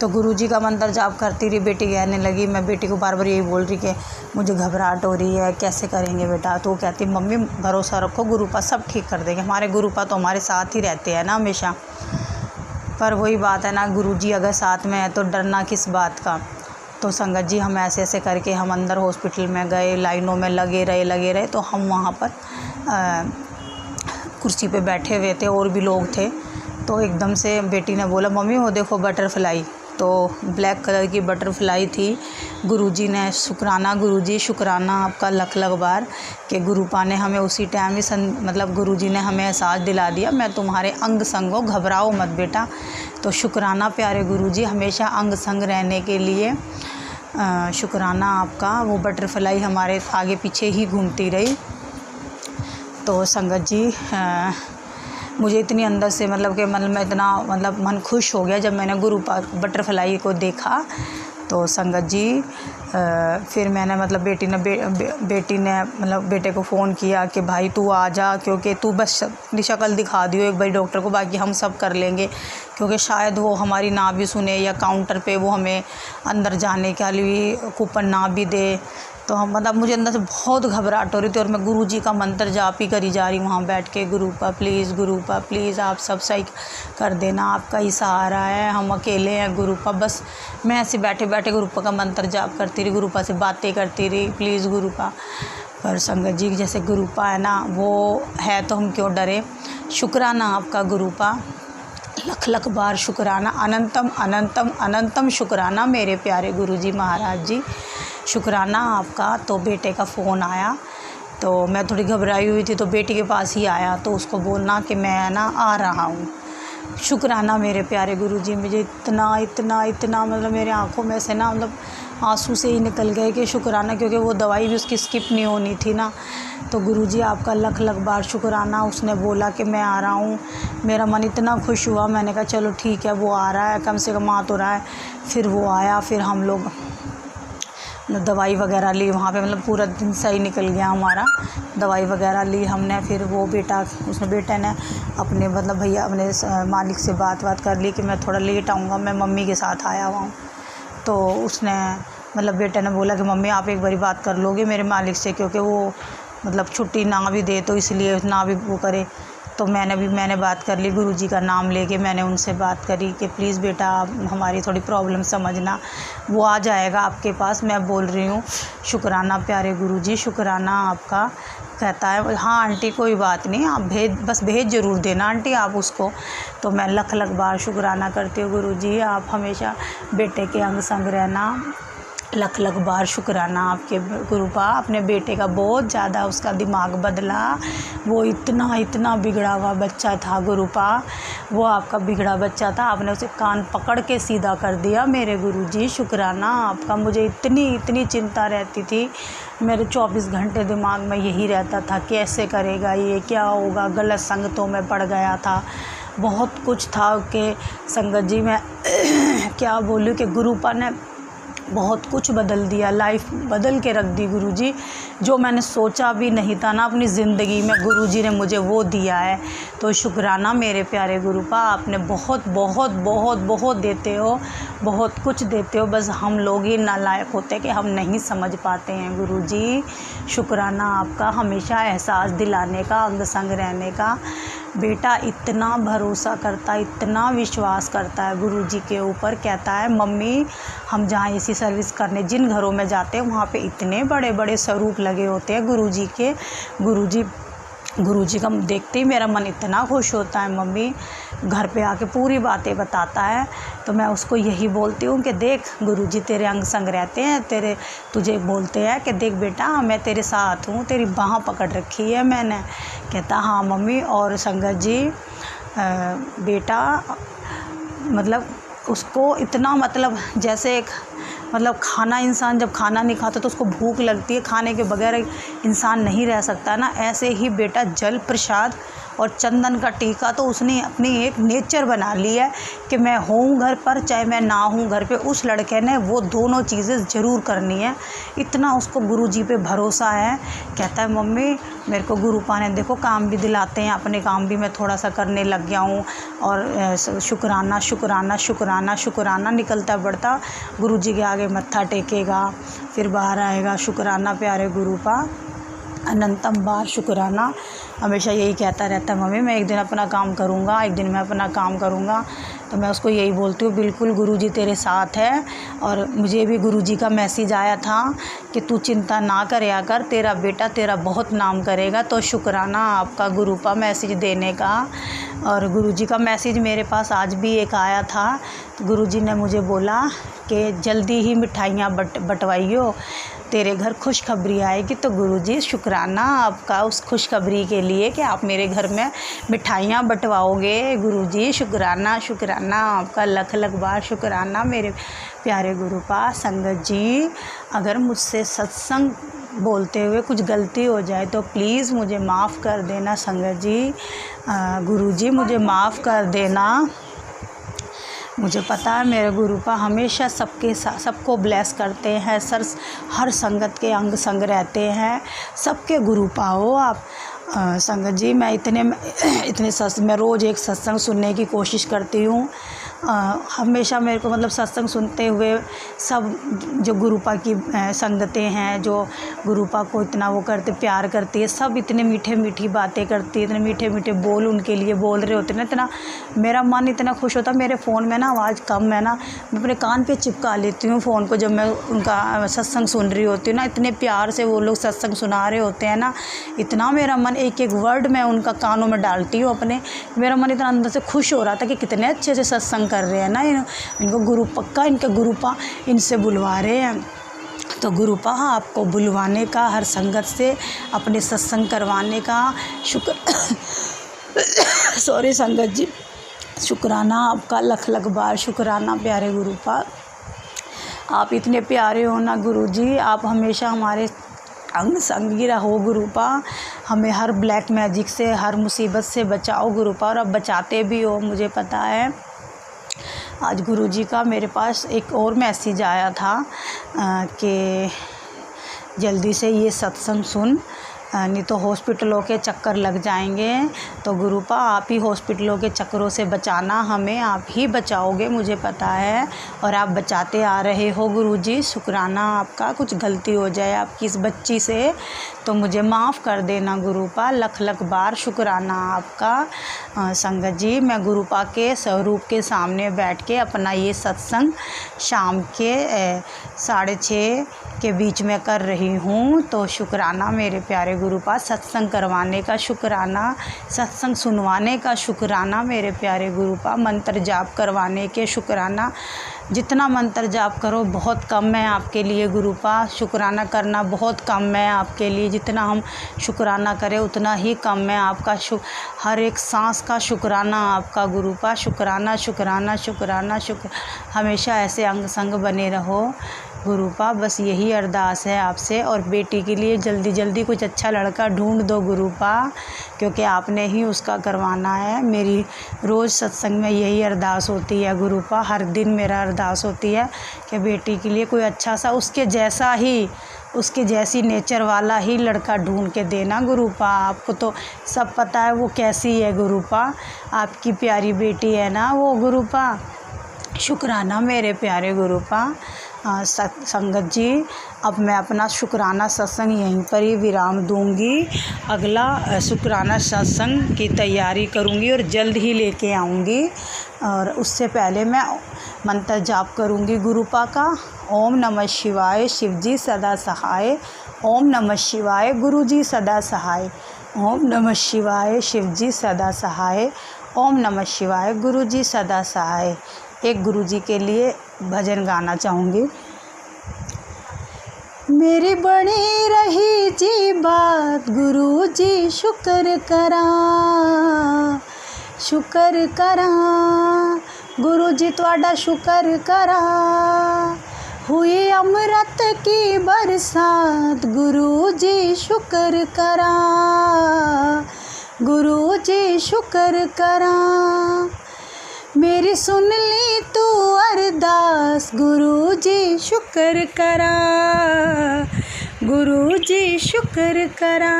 तो गुरुजी का मंत्र जाप करती रही, बेटी कहने लगी, मैं बेटी को बार बार यही बोल रही कि मुझे घबराहट हो रही है, कैसे करेंगे बेटा। तो वो कहती मम्मी भरोसा रखो, गुरुपा सब ठीक कर देंगे, हमारे गुरुपा तो हमारे साथ ही रहते हैं ना हमेशा। पर वही बात है ना, गुरुजी अगर साथ में है तो डरना किस बात का। तो संगत जी हम ऐसे ऐसे करके हम अंदर हॉस्पिटल में गए, लाइनों में लगे रहे, तो हम वहाँ पर कुर्सी पे बैठे हुए थे, और भी लोग थे। तो एकदम से बेटी ने बोला मम्मी वो देखो बटरफ्लाई, तो ब्लैक कलर की बटरफ्लाई थी। गुरुजी ने शुक्राना, गुरुजी शुक्राना आपका लख लख बार कि गुरुपा ने हमें उसी टाइम ही मतलब गुरुजी ने हमें एहसास दिला दिया मैं तुम्हारे अंग संग हो, घबराओ मत बेटा। तो शुक्राना प्यारे गुरुजी, हमेशा अंग संग रहने के लिए शुक्राना आपका। वो बटरफ्लाई हमारे आगे पीछे ही घूमती रही। तो संगत जी मुझे इतनी अंदर से मतलब कि मतलब मैं इतना मतलब मन खुश हो गया जब मैंने बटरफ्लाई को देखा। तो संगत जी फिर मैंने मतलब बेटी ने मतलब बेटे को फ़ोन किया कि भाई तू आ जा, क्योंकि तू बस अपनी शक्ल दिखा दियो एक बार डॉक्टर को, बाकी हम सब कर लेंगे। क्योंकि शायद वो हमारी ना भी सुने या काउंटर पे वो हमें अंदर जाने के लिए कूपन ना भी दे। तो हम मतलब मुझे अंदर से बहुत घबराहट हो रही थी, और मैं गुरुजी का मंत्र जाप ही करी जा रही वहाँ बैठ के, गुरुपा प्लीज़ आप सब सही कर देना, आपका ही सहारा है, हम अकेले हैं गुरुपा। बस मैं ऐसे बैठे बैठे गुरुपा का मंत्र जाप करती रही, गुरुपा से बातें करती रही, प्लीज़ गुरुपा। पर संगत जी जैसे गुरुपा है ना, वो है तो हम क्यों डरे। शुक्राना आपका गुरुपा, लख लख बार शुक्राना, अनंतम अनंतम अनंतम शुक्राना मेरे प्यारे गुरुजी महाराज जी, शुक्राना आपका। तो बेटे का फ़ोन आया, तो मैं थोड़ी घबराई हुई थी, तो बेटी के पास ही आया, तो उसको बोलना कि मैं ना आ रहा हूँ। शुक्राना मेरे प्यारे गुरुजी, मुझे इतना मतलब मेरे आँखों में से ना मतलब आंसू से ही निकल गए कि शुक्राना, क्योंकि वो दवाई भी उसकी स्किप नहीं होनी थी ना। तो गुरुजी आपका लख लख बार शुक्राना। उसने बोला कि मैं आ रहा हूँ, मेरा मन इतना खुश हुआ, मैंने कहा चलो ठीक है वो आ रहा है, कम से कम आ तो रहा है। फिर वो आया, फिर हम लोग दवाई वगैरह ली वहाँ पे, मतलब पूरा दिन सही निकल गया हमारा, दवाई वगैरह ली हमने। फिर वो बेटे ने अपने मतलब भैया अपने मालिक से बात कर ली कि मैं थोड़ा लेट आऊँगा, मैं मम्मी के साथ आया हुआ हूँ। तो उसने मतलब बेटे ने बोला कि मम्मी आप एक बारी बात कर लोगे मेरे मालिक से, क्योंकि वो मतलब छुट्टी ना भी दे तो इसलिए ना भी वो करे। तो मैंने बात कर ली, गुरुजी का नाम लेके मैंने उनसे बात करी कि प्लीज़ बेटा आप हमारी थोड़ी प्रॉब्लम समझना, वो आ जाएगा आपके पास, मैं बोल रही हूँ। शुक्राना प्यारे गुरुजी, शुक्राना आपका। कहता है हाँ आंटी कोई बात नहीं, आप बस भेज ज़रूर देना आंटी आप उसको। तो मैं लख लख बार शुक्राना करती हूँ गुरुजी, आप हमेशा बेटे के अंग संग रहना, लख लख बार शुक्राना आपके गुरुपा। अपने बेटे का बहुत ज़्यादा उसका दिमाग बदला, वो इतना बिगड़ा हुआ बच्चा था गुरुपा, वो आपका बिगड़ा बच्चा था, आपने उसे कान पकड़ के सीधा कर दिया मेरे गुरुजी, शुक्राना आपका। मुझे इतनी चिंता रहती थी, मेरे 24 घंटे दिमाग में यही रहता था कैसे करेगा ये, क्या होगा, गलत संगतों में पड़ गया था, बहुत कुछ था कि संगत जी मैं क्या बोलूँ कि गुरुपा ने बहुत कुछ बदल दिया, लाइफ बदल के रख दी गुरुजी। जो मैंने सोचा भी नहीं था ना अपनी ज़िंदगी में, गुरुजी ने मुझे वो दिया है। तो शुक्राना मेरे प्यारे गुरुपा, आपने बहुत बहुत बहुत बहुत देते हो, बहुत कुछ देते हो, बस हम लोग ही नालायक होते कि हम नहीं समझ पाते हैं गुरुजी। शुक्राना आपका, हमेशा एहसास दिलाने का, अंग संग रहने का। बेटा इतना भरोसा करता है, इतना विश्वास करता है गुरुजी के ऊपर, कहता है मम्मी हम जहाँ इसी सर्विस करने जिन घरों में जाते हैं वहाँ पे इतने बड़े बड़े स्वरूप लगे होते हैं गुरुजी के, गुरुजी का देखते ही मेरा मन इतना खुश होता है। मम्मी घर पे आके पूरी बातें बताता है, तो मैं उसको यही बोलती हूँ कि देख गुरुजी तेरे अंग संग रहते हैं, तुझे बोलते हैं कि देख बेटा मैं तेरे साथ हूँ, तेरी बाँह पकड़ रखी है मैंने। कहता हाँ मम्मी। और संगत जी बेटा मतलब उसको इतना मतलब जैसे एक मतलब खाना, इंसान जब खाना नहीं खाता तो उसको भूख लगती है, खाने के बगैर इंसान नहीं रह सकता ना, ऐसे ही बेटा जल प्रसाद और चंदन का टीका तो उसने अपनी एक नेचर बना ली है कि मैं हूँ घर पर चाहे मैं ना हूँ घर पे, उस लड़के ने वो दोनों चीज़ें ज़रूर करनी है। इतना उसको गुरुजी पे भरोसा है। कहता है मम्मी मेरे को गुरुपा ने देखो काम भी दिलाते हैं, अपने काम भी मैं थोड़ा सा करने लग गया हूँ, और शुक्राना शुक्राना शुक्राना शुक्राना निकलता बढ़ता। गुरुजी के आगे मत्था टेकेगा, फिर बाहर आएगा, शुक्राना प्यारे गुरुपा अनंतम बार शुक्राना। हमेशा यही कहता रहता है मम्मी मैं एक दिन अपना काम करूँगा, एक दिन मैं अपना काम करूँगा। तो मैं उसको यही बोलती हूँ बिल्कुल गुरुजी तेरे साथ है। और मुझे भी गुरुजी का मैसेज आया था कि तू चिंता ना करया कर, तेरा बेटा तेरा बहुत नाम करेगा। तो शुक्राना आपका गुरुपा मैसेज देने का। और गुरुजी का मैसेज मेरे पास आज भी एक आया था। गुरुजी ने मुझे बोला कि जल्दी ही मिठाइयाँ बंटवाइयो, तेरे घर खुशखबरी आएगी। तो गुरुजी शुक्राना आपका उस खुशखबरी के लिए कि आप मेरे घर में मिठाइयाँ बंटवाओगे। गुरुजी शुक्राना शुक्राना आपका लख लख बार शुक्राना मेरे प्यारे गुरुपा। संगत जी अगर मुझसे सत्संग बोलते हुए कुछ गलती हो जाए तो प्लीज़ मुझे माफ़ कर देना संगत जी। गुरुजी मुझे माफ़ कर देना। मुझे पता है मेरे गुरुपा हमेशा सबके साथ सबको ब्लेस करते हैं, हर संगत के अंग संग रहते हैं। सबके गुरुपा हो आप। संगत जी मैं इतने मैं रोज़ एक सत्संग सुनने की कोशिश करती हूँ। हमेशा मेरे को मतलब सत्संग सुनते हुए सब जो गुरुपा की संगतें हैं, जो गुरुपा को इतना वो करते प्यार करती है, सब इतने मीठे मीठी बातें करती है, इतने मीठे मीठे बोल उनके लिए बोल रहे होते हैं ना, इतना मेरा मन इतना खुश होता है। मेरे फ़ोन में ना आवाज़ कम है ना, मैं अपने कान पे चिपका लेती हूँ फ़ोन को जब मैं उनका सत्संग सुन रही होती हूँ ना। इतने प्यार से वो लोग सत्संग सुना रहे होते हैं ना, इतना मेरा मन एक एक वर्ड मैं उनका कानों में डालती हूँ अपने। मेरा मन इतना अंदर से खुश हो रहा था कि कितने अच्छे से सत्संग कर रहे हैं ना, इनको गुरु पक्का इनका गुरुपा इनसे बुलवा रहे हैं। तो गुरुपा आपको बुलवाने का, हर संगत से अपने सत्संग करवाने का शुक्र सॉरी संगत जी, शुक्राना आपका लख लख बार शुक्राना प्यारे गुरुपा। आप इतने प्यारे हो ना गुरुजी, आप हमेशा हमारे अंग संगी रहो गुरुपा। हमें हर ब्लैक मैजिक से, हर मुसीबत से बचाओ गुरुपा, और अब बचाते भी हो मुझे पता है। आज गुरुजी का मेरे पास एक और मैसेज आया था कि जल्दी से ये सत्संग सुन, नहीं तो हॉस्पिटलों के चक्कर लग जाएंगे। तो गुरुपा आप ही हॉस्पिटलों के चक्करों से बचाना, हमें आप ही बचाओगे मुझे पता है, और आप बचाते आ रहे हो गुरुजी। शुक्राना आपका। कुछ गलती हो जाए आपकी इस बच्ची से तो मुझे माफ़ कर देना गुरुपा, लख लख बार शुक्राना आपका। संगत जी मैं गुरुपा के स्वरूप के सामने बैठ के अपना ये सत्संग शाम के 6:30 के बीच में कर रही हूँ। तो शुक्राना मेरे प्यारे गुरुपा, सत्संग करवाने का शुक्राना, सत्संग सुनवाने का शुक्राना मेरे प्यारे गुरुपा, मंत्र जाप करवाने के शुक्राना। जितना मंत्र जाप करो बहुत कम है आपके लिए गुरुपा, शुक्राना करना बहुत कम है आपके लिए। जितना हम शुक्राना करें उतना ही कम है आपका। हर एक सांस का शुक्राना आपका गुरुपा। शुक्राना शुक्राना शुक्राना शुक्र। हमेशा ऐसे अंग संग बने रहो गुरुपा, बस यही अरदास है आपसे। और बेटी के लिए जल्दी जल्दी कुछ अच्छा लड़का ढूंढ दो गुरुपा, क्योंकि आपने ही उसका करवाना है। मेरी रोज़ सत्संग में यही अरदास होती है गुरुपा, हर दिन मेरा अरदास होती है कि बेटी के लिए कोई अच्छा सा उसके जैसा ही, उसके जैसी नेचर वाला ही लड़का ढूंढ के देना गुरुपा। आपको तो सब पता है वो कैसी है गुरुपा, आपकी प्यारी बेटी है ना वो गुरुपा। शुक्राना मेरे प्यारे गुरुपा। संगत जी अब मैं अपना शुक्राना सत्संग यहीं पर ही विराम दूंगी। अगला शुक्राना सत्संग की तैयारी करूंगी और जल्द ही लेके आऊंगी। और उससे पहले मैं मंत्र जाप करूंगी गुरुपा का। ओम नमः शिवाय, शिवजी सदा सहाय। ओम नमः शिवाय, गुरुजी सदा सहाय। ओम नमः शिवाय, शिवजी सदा सहाय। ओम नमः शिवाय, गुरुजी सदा सहाय। एक गुरुजी के लिए भजन गाना चाहूँगी। मेरी बनी रही जी बात गुरुजी शुक्र करा, शुक्र करा। गुरु गुरु जी तुहाडा शुकर करा, हुई अमृत की बरसात, गुरु जी शुकर करा, गुरु जी शुकर करा, मेरी सुन ली तू अरदास, गुरु जी शुकर करा, गुरु जी शुकर करा।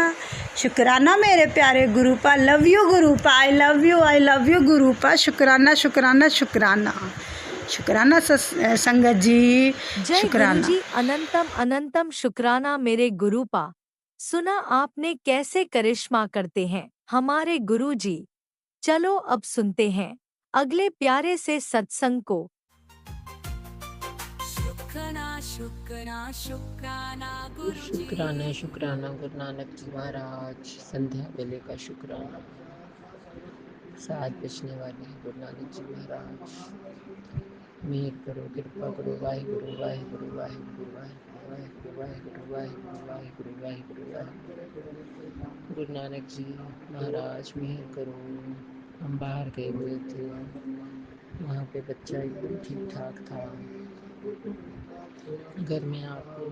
शुक्राना मेरे प्यारे Gurupa, love you Gurupa, I love you Gurupa, शुक्राना शुक्राना शुक्राना शुक्राना संगत जी, जय शुक्राना। गुरुजी अनंतम अनंतम शुक्राना मेरे गुरुपा। सुना आपने कैसे करिश्मा करते हैं हमारे गुरुजी। चलो अब सुनते हैं अगले प्यारे से सत्संग को। शुक्राना शुक्राना शुक्राना गुरुजी। शुक्राना शुक्राना गुरु नानक जी महाराज। संध्या वेले का शुक्राना। 7 बजने वाले हैं गुरु नानक जी महाराज। मेहर करो, कृपा करो, वाहिगुरु वाहिगुरु वाहिगुरु वाहिगुरु वाहिगुरु वाहिगुरु वाहिगुरु वाहिगुरु वाहिगुरु। गुरु नानक जी महाराज मेहर करो। हम बाहर गए हुए थे, वहाँ पे बच्चा एकदम ठीक ठाक था। घर में आपको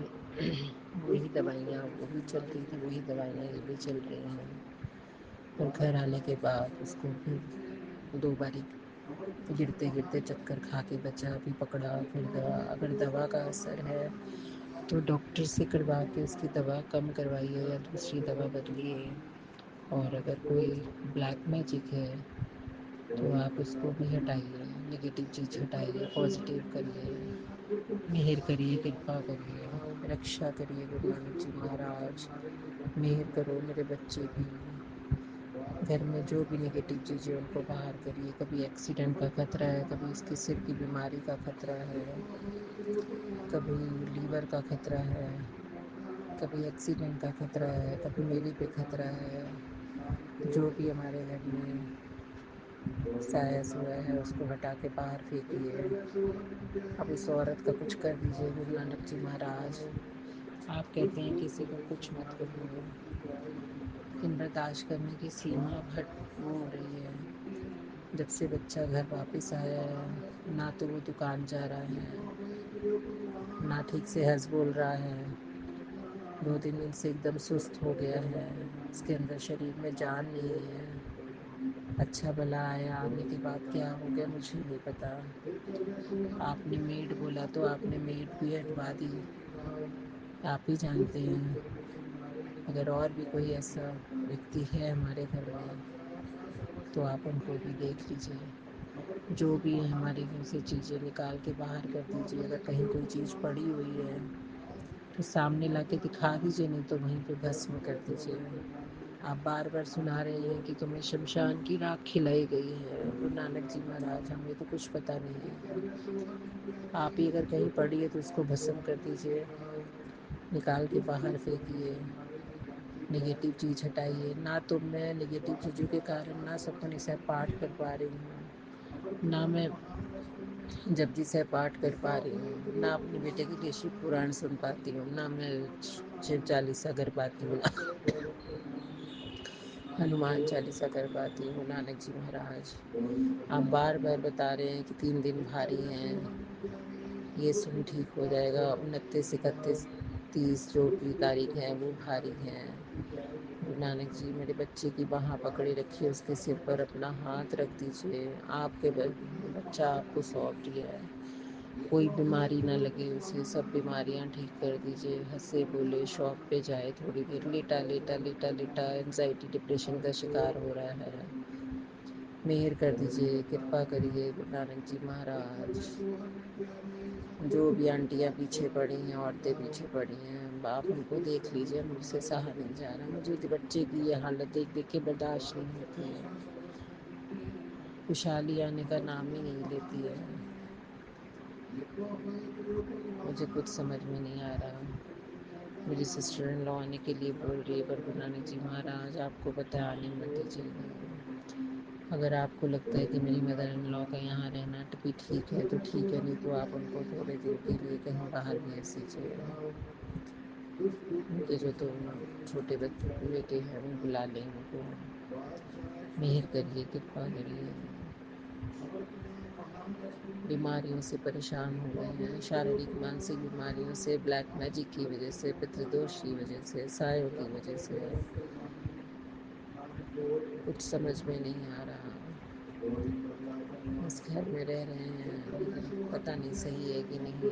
वही दवाइयाँ वो भी चल रही थी, वही दवाइयाँ ये भी चल रही हैं। और घर आने के बाद उसको फिर 2 बारी गिरते गिरते चक्कर खा के बच्चा भी पकड़ा। फिर दवा, अगर दवा का असर है तो डॉक्टर से करवा के उसकी दवा कम करवाइए या दूसरी दवा बदलिए। और अगर कोई ब्लैक मैजिक है तो आप उसको भी हटाइए, नेगेटिव चीज़ हटाइए, पॉजिटिव करिए। मेहर करिए, कृपा करिए, रक्षा करिए गुरु नानक जी महाराज। मेहर करो मेरे बच्चे भी। घर में जो भी नेगेटिव चीज़ें उनको बाहर करिए। कभी एक्सीडेंट का खतरा है, कभी उसके सिर की बीमारी का खतरा है, कभी लीवर का खतरा है, कभी एक्सीडेंट का खतरा है, कभी मेरे पे खतरा है। जो भी हमारे घर में सायस हुआ है उसको हटा के बाहर फेंकिए। अब उस औरत का कुछ कर दीजिए गुरु नानक जी महाराज। आप कहते हैं किसी को कुछ मत करो, लेकिन बर्दाश्त करने की सीमा अब वो हो रही है। जब से बच्चा घर वापस आया है, ना तो वो दुकान जा रहा है, ना ठीक से हंस बोल रहा है। 2-3 दिन से एकदम सुस्त हो गया है, उसके अंदर शरीर में जान नहीं है। अच्छा भला आया, आने के बाद क्या हो गया मुझे नहीं पता। आपने मेड बोला तो आपने मेड भी हटवा दी, आप ही जानते हैं। अगर और भी कोई ऐसा व्यक्ति है हमारे घर में तो आप उनको भी देख लीजिए। जो भी है हमारे घर से चीज़ें निकाल के बाहर कर दीजिए। अगर कहीं कोई चीज़ पड़ी हुई है तो सामने ला के दिखा दीजिए, नहीं तो वहीं पे भस्म कर दीजिए। आप बार बार सुना रहे हैं कि तुम्हें शमशान की राख खिलाई गई है। गुरु नानक जी महाराज हमें तो कुछ पता नहीं है। आप ही अगर कहीं पड़ी है तो उसको भस्म कर दीजिए, निकाल के बाहर फेंकिए, नेगेटिव चीज़ हटाइए। ना तो मैं नेगेटिव चीज़ों के कारण ना सपने से पाठ कर पा रही हूँ, ना मैं जपजी से पाठ कर पा रही हूँ, ना अपने बेटे के लिए शिव पुराण सुन पाती हूँ, ना मैं शिव चालीसा कर पाती हूँ, हनुमान चालीसा कर पाती हूँ। नानक जी महाराज आप बार बार बता रहे हैं कि 3 दिन भारी हैं, ये सुन ठीक हो जाएगा। 29, 31, 30 जो भी तारीख है वो भारी हैं। गुरु नानक जी मेरे बच्चे की बाहाँ पकड़े रखिए, उसके सिर पर अपना हाथ रख दीजिए। आपके बच्चा आपको सौंप दिया है, कोई बीमारी ना लगे उसे, सब बीमारियां ठीक कर दीजिए। हंसे बोले शॉप पे जाए, थोड़ी देर लेटा लेटा लेटा लेटा एंजाइटी डिप्रेशन का शिकार हो रहा है। मेहर कर दीजिए, कृपा करिए गुरु नानक जी महाराज। जो भी आंटियां पीछे पड़ी हैं, औरतें पीछे पड़ी हैं, आप उनको देख लीजिए। मुझसे सहा नहीं जा रहा, मुझे बच्चे की ये हालत देख देख के बर्दाश्त नहीं होती है। खुशहाली आने का नाम ही नहीं लेती है। मुझे कुछ समझ में नहीं आ रहा। मेरी सिस्टर इन लॉ आने के लिए बोल रही है, पर गुरु नानक जी महाराज आपको पता है आने मत दीजिएगा। अगर आपको लगता है कि मेरी मदर इन लॉ का यहाँ रहना भी ठीक है तो ठीक है, नहीं तो आप उनको थोड़े दिन के लिए कहीं बाहर भेज दीजिए। उनके जो तो छोटे बेटे हैं वो बुला लें उनको। मेहर करिए, कृपा करिए। बीमारियों से परेशान हो गए हैं, शारीरिक मानसिक बीमारियों से, ब्लैक मैजिक की वजह से, पितृदोष की वजह से, सायों की वजह से। कुछ समझ में नहीं आ रहा। इस घर में रह रहे हैं लेकिन पता नहीं सही है कि नहीं।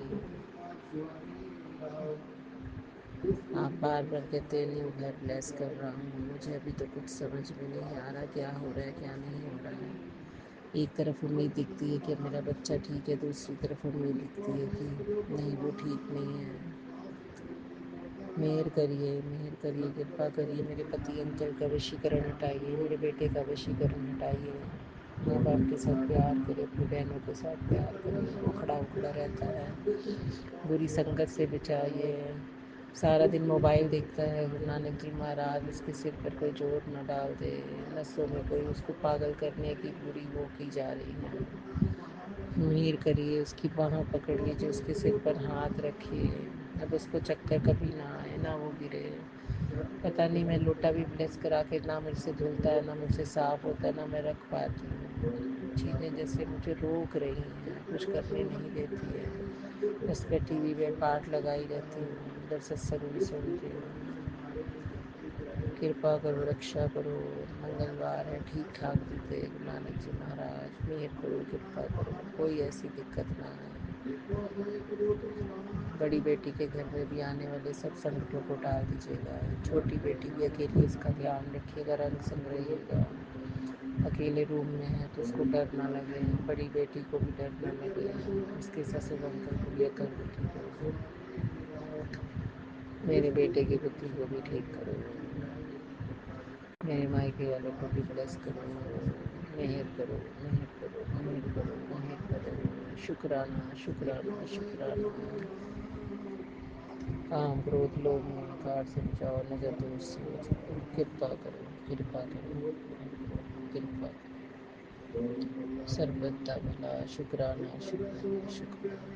आप बार बार कहते हैं न्यू घर ब्लेस कर रहा हूँ, मुझे अभी तो कुछ समझ में नहीं आ रहा क्या हो रहा है क्या नहीं हो रहा है। एक तरफ उम्मीद दिखती है कि मेरा बच्चा ठीक है, दूसरी तरफ उम्मीद दिखती है कि नहीं वो ठीक नहीं है। मेहर करिए, कृपा करिए, मेरे पति अंकल का वशीकरण हटाइए, मेरे बेटे का वशीकरण हटाइए। माँ बाप के साथ प्यार करे, अपनी बहनों के साथ प्यार करे, उखड़ा उखड़ा रहता है, बुरी संगत से बचाइए। सारा दिन मोबाइल देखता है, गुरु नानक जी महाराज उसके सिर पर कोई जोर न डाल दे, नसों में कोई उसको पागल करने की बुरी वो की जा रही है। मिहर करिए, उसकी बाह पकड़ लीजिए, उसके सिर पर हाथ रखिए, अब उसको चक्कर कभी ना आए, ना वो गिरे। पता नहीं मैं लोटा भी ब्लेस करा के ना मेरे से धुलता है, ना मुझसे साफ होता है, ना मैं रख पाती हूँ। चीज़ें जैसे मुझे रोक रही हैं, कुछ करने नहीं देती है। बस बैठी हुई मैं पाठ लगाई रहती हूँ, उधर सत्संग भी सुनती हूँ। कृपा करो, रक्षा करो, मंगलवार है, ठीक ठाक बीते गुरु नानक जी महाराज, मेहर करो, कृपा करो, कोई ऐसी दिक्कत ना आए। बड़ी बेटी के घर में भी आने वाले सब संकटों को टाल दीजिएगा। छोटी बेटी भी अकेली, उसका ध्यान रखिएगा, रंग संग रहिएगा। अकेले रूम में है तो उसको डर ना लगे, बड़ी बेटी को भी डर ना लगे, उसके ससुर अंकल को भी अकल बुद्धि दो। मेरे बेटे की बुद्धि को भी ठीक करो, मेरे मायके वालों को भी ब्लेस करो, मेहर करो, मेहर करो, मेहर करो, मेहर करो। शुक्राना शुक्राना शुक्राना। काम क्रोध लोभ मोह हंकार से बचाओ, नजर दोष से बचाओ। कृपा करो, कृपा करो, कृपा करो। सर्वदा भला। शुक्राना शुक्राना शुक्राना।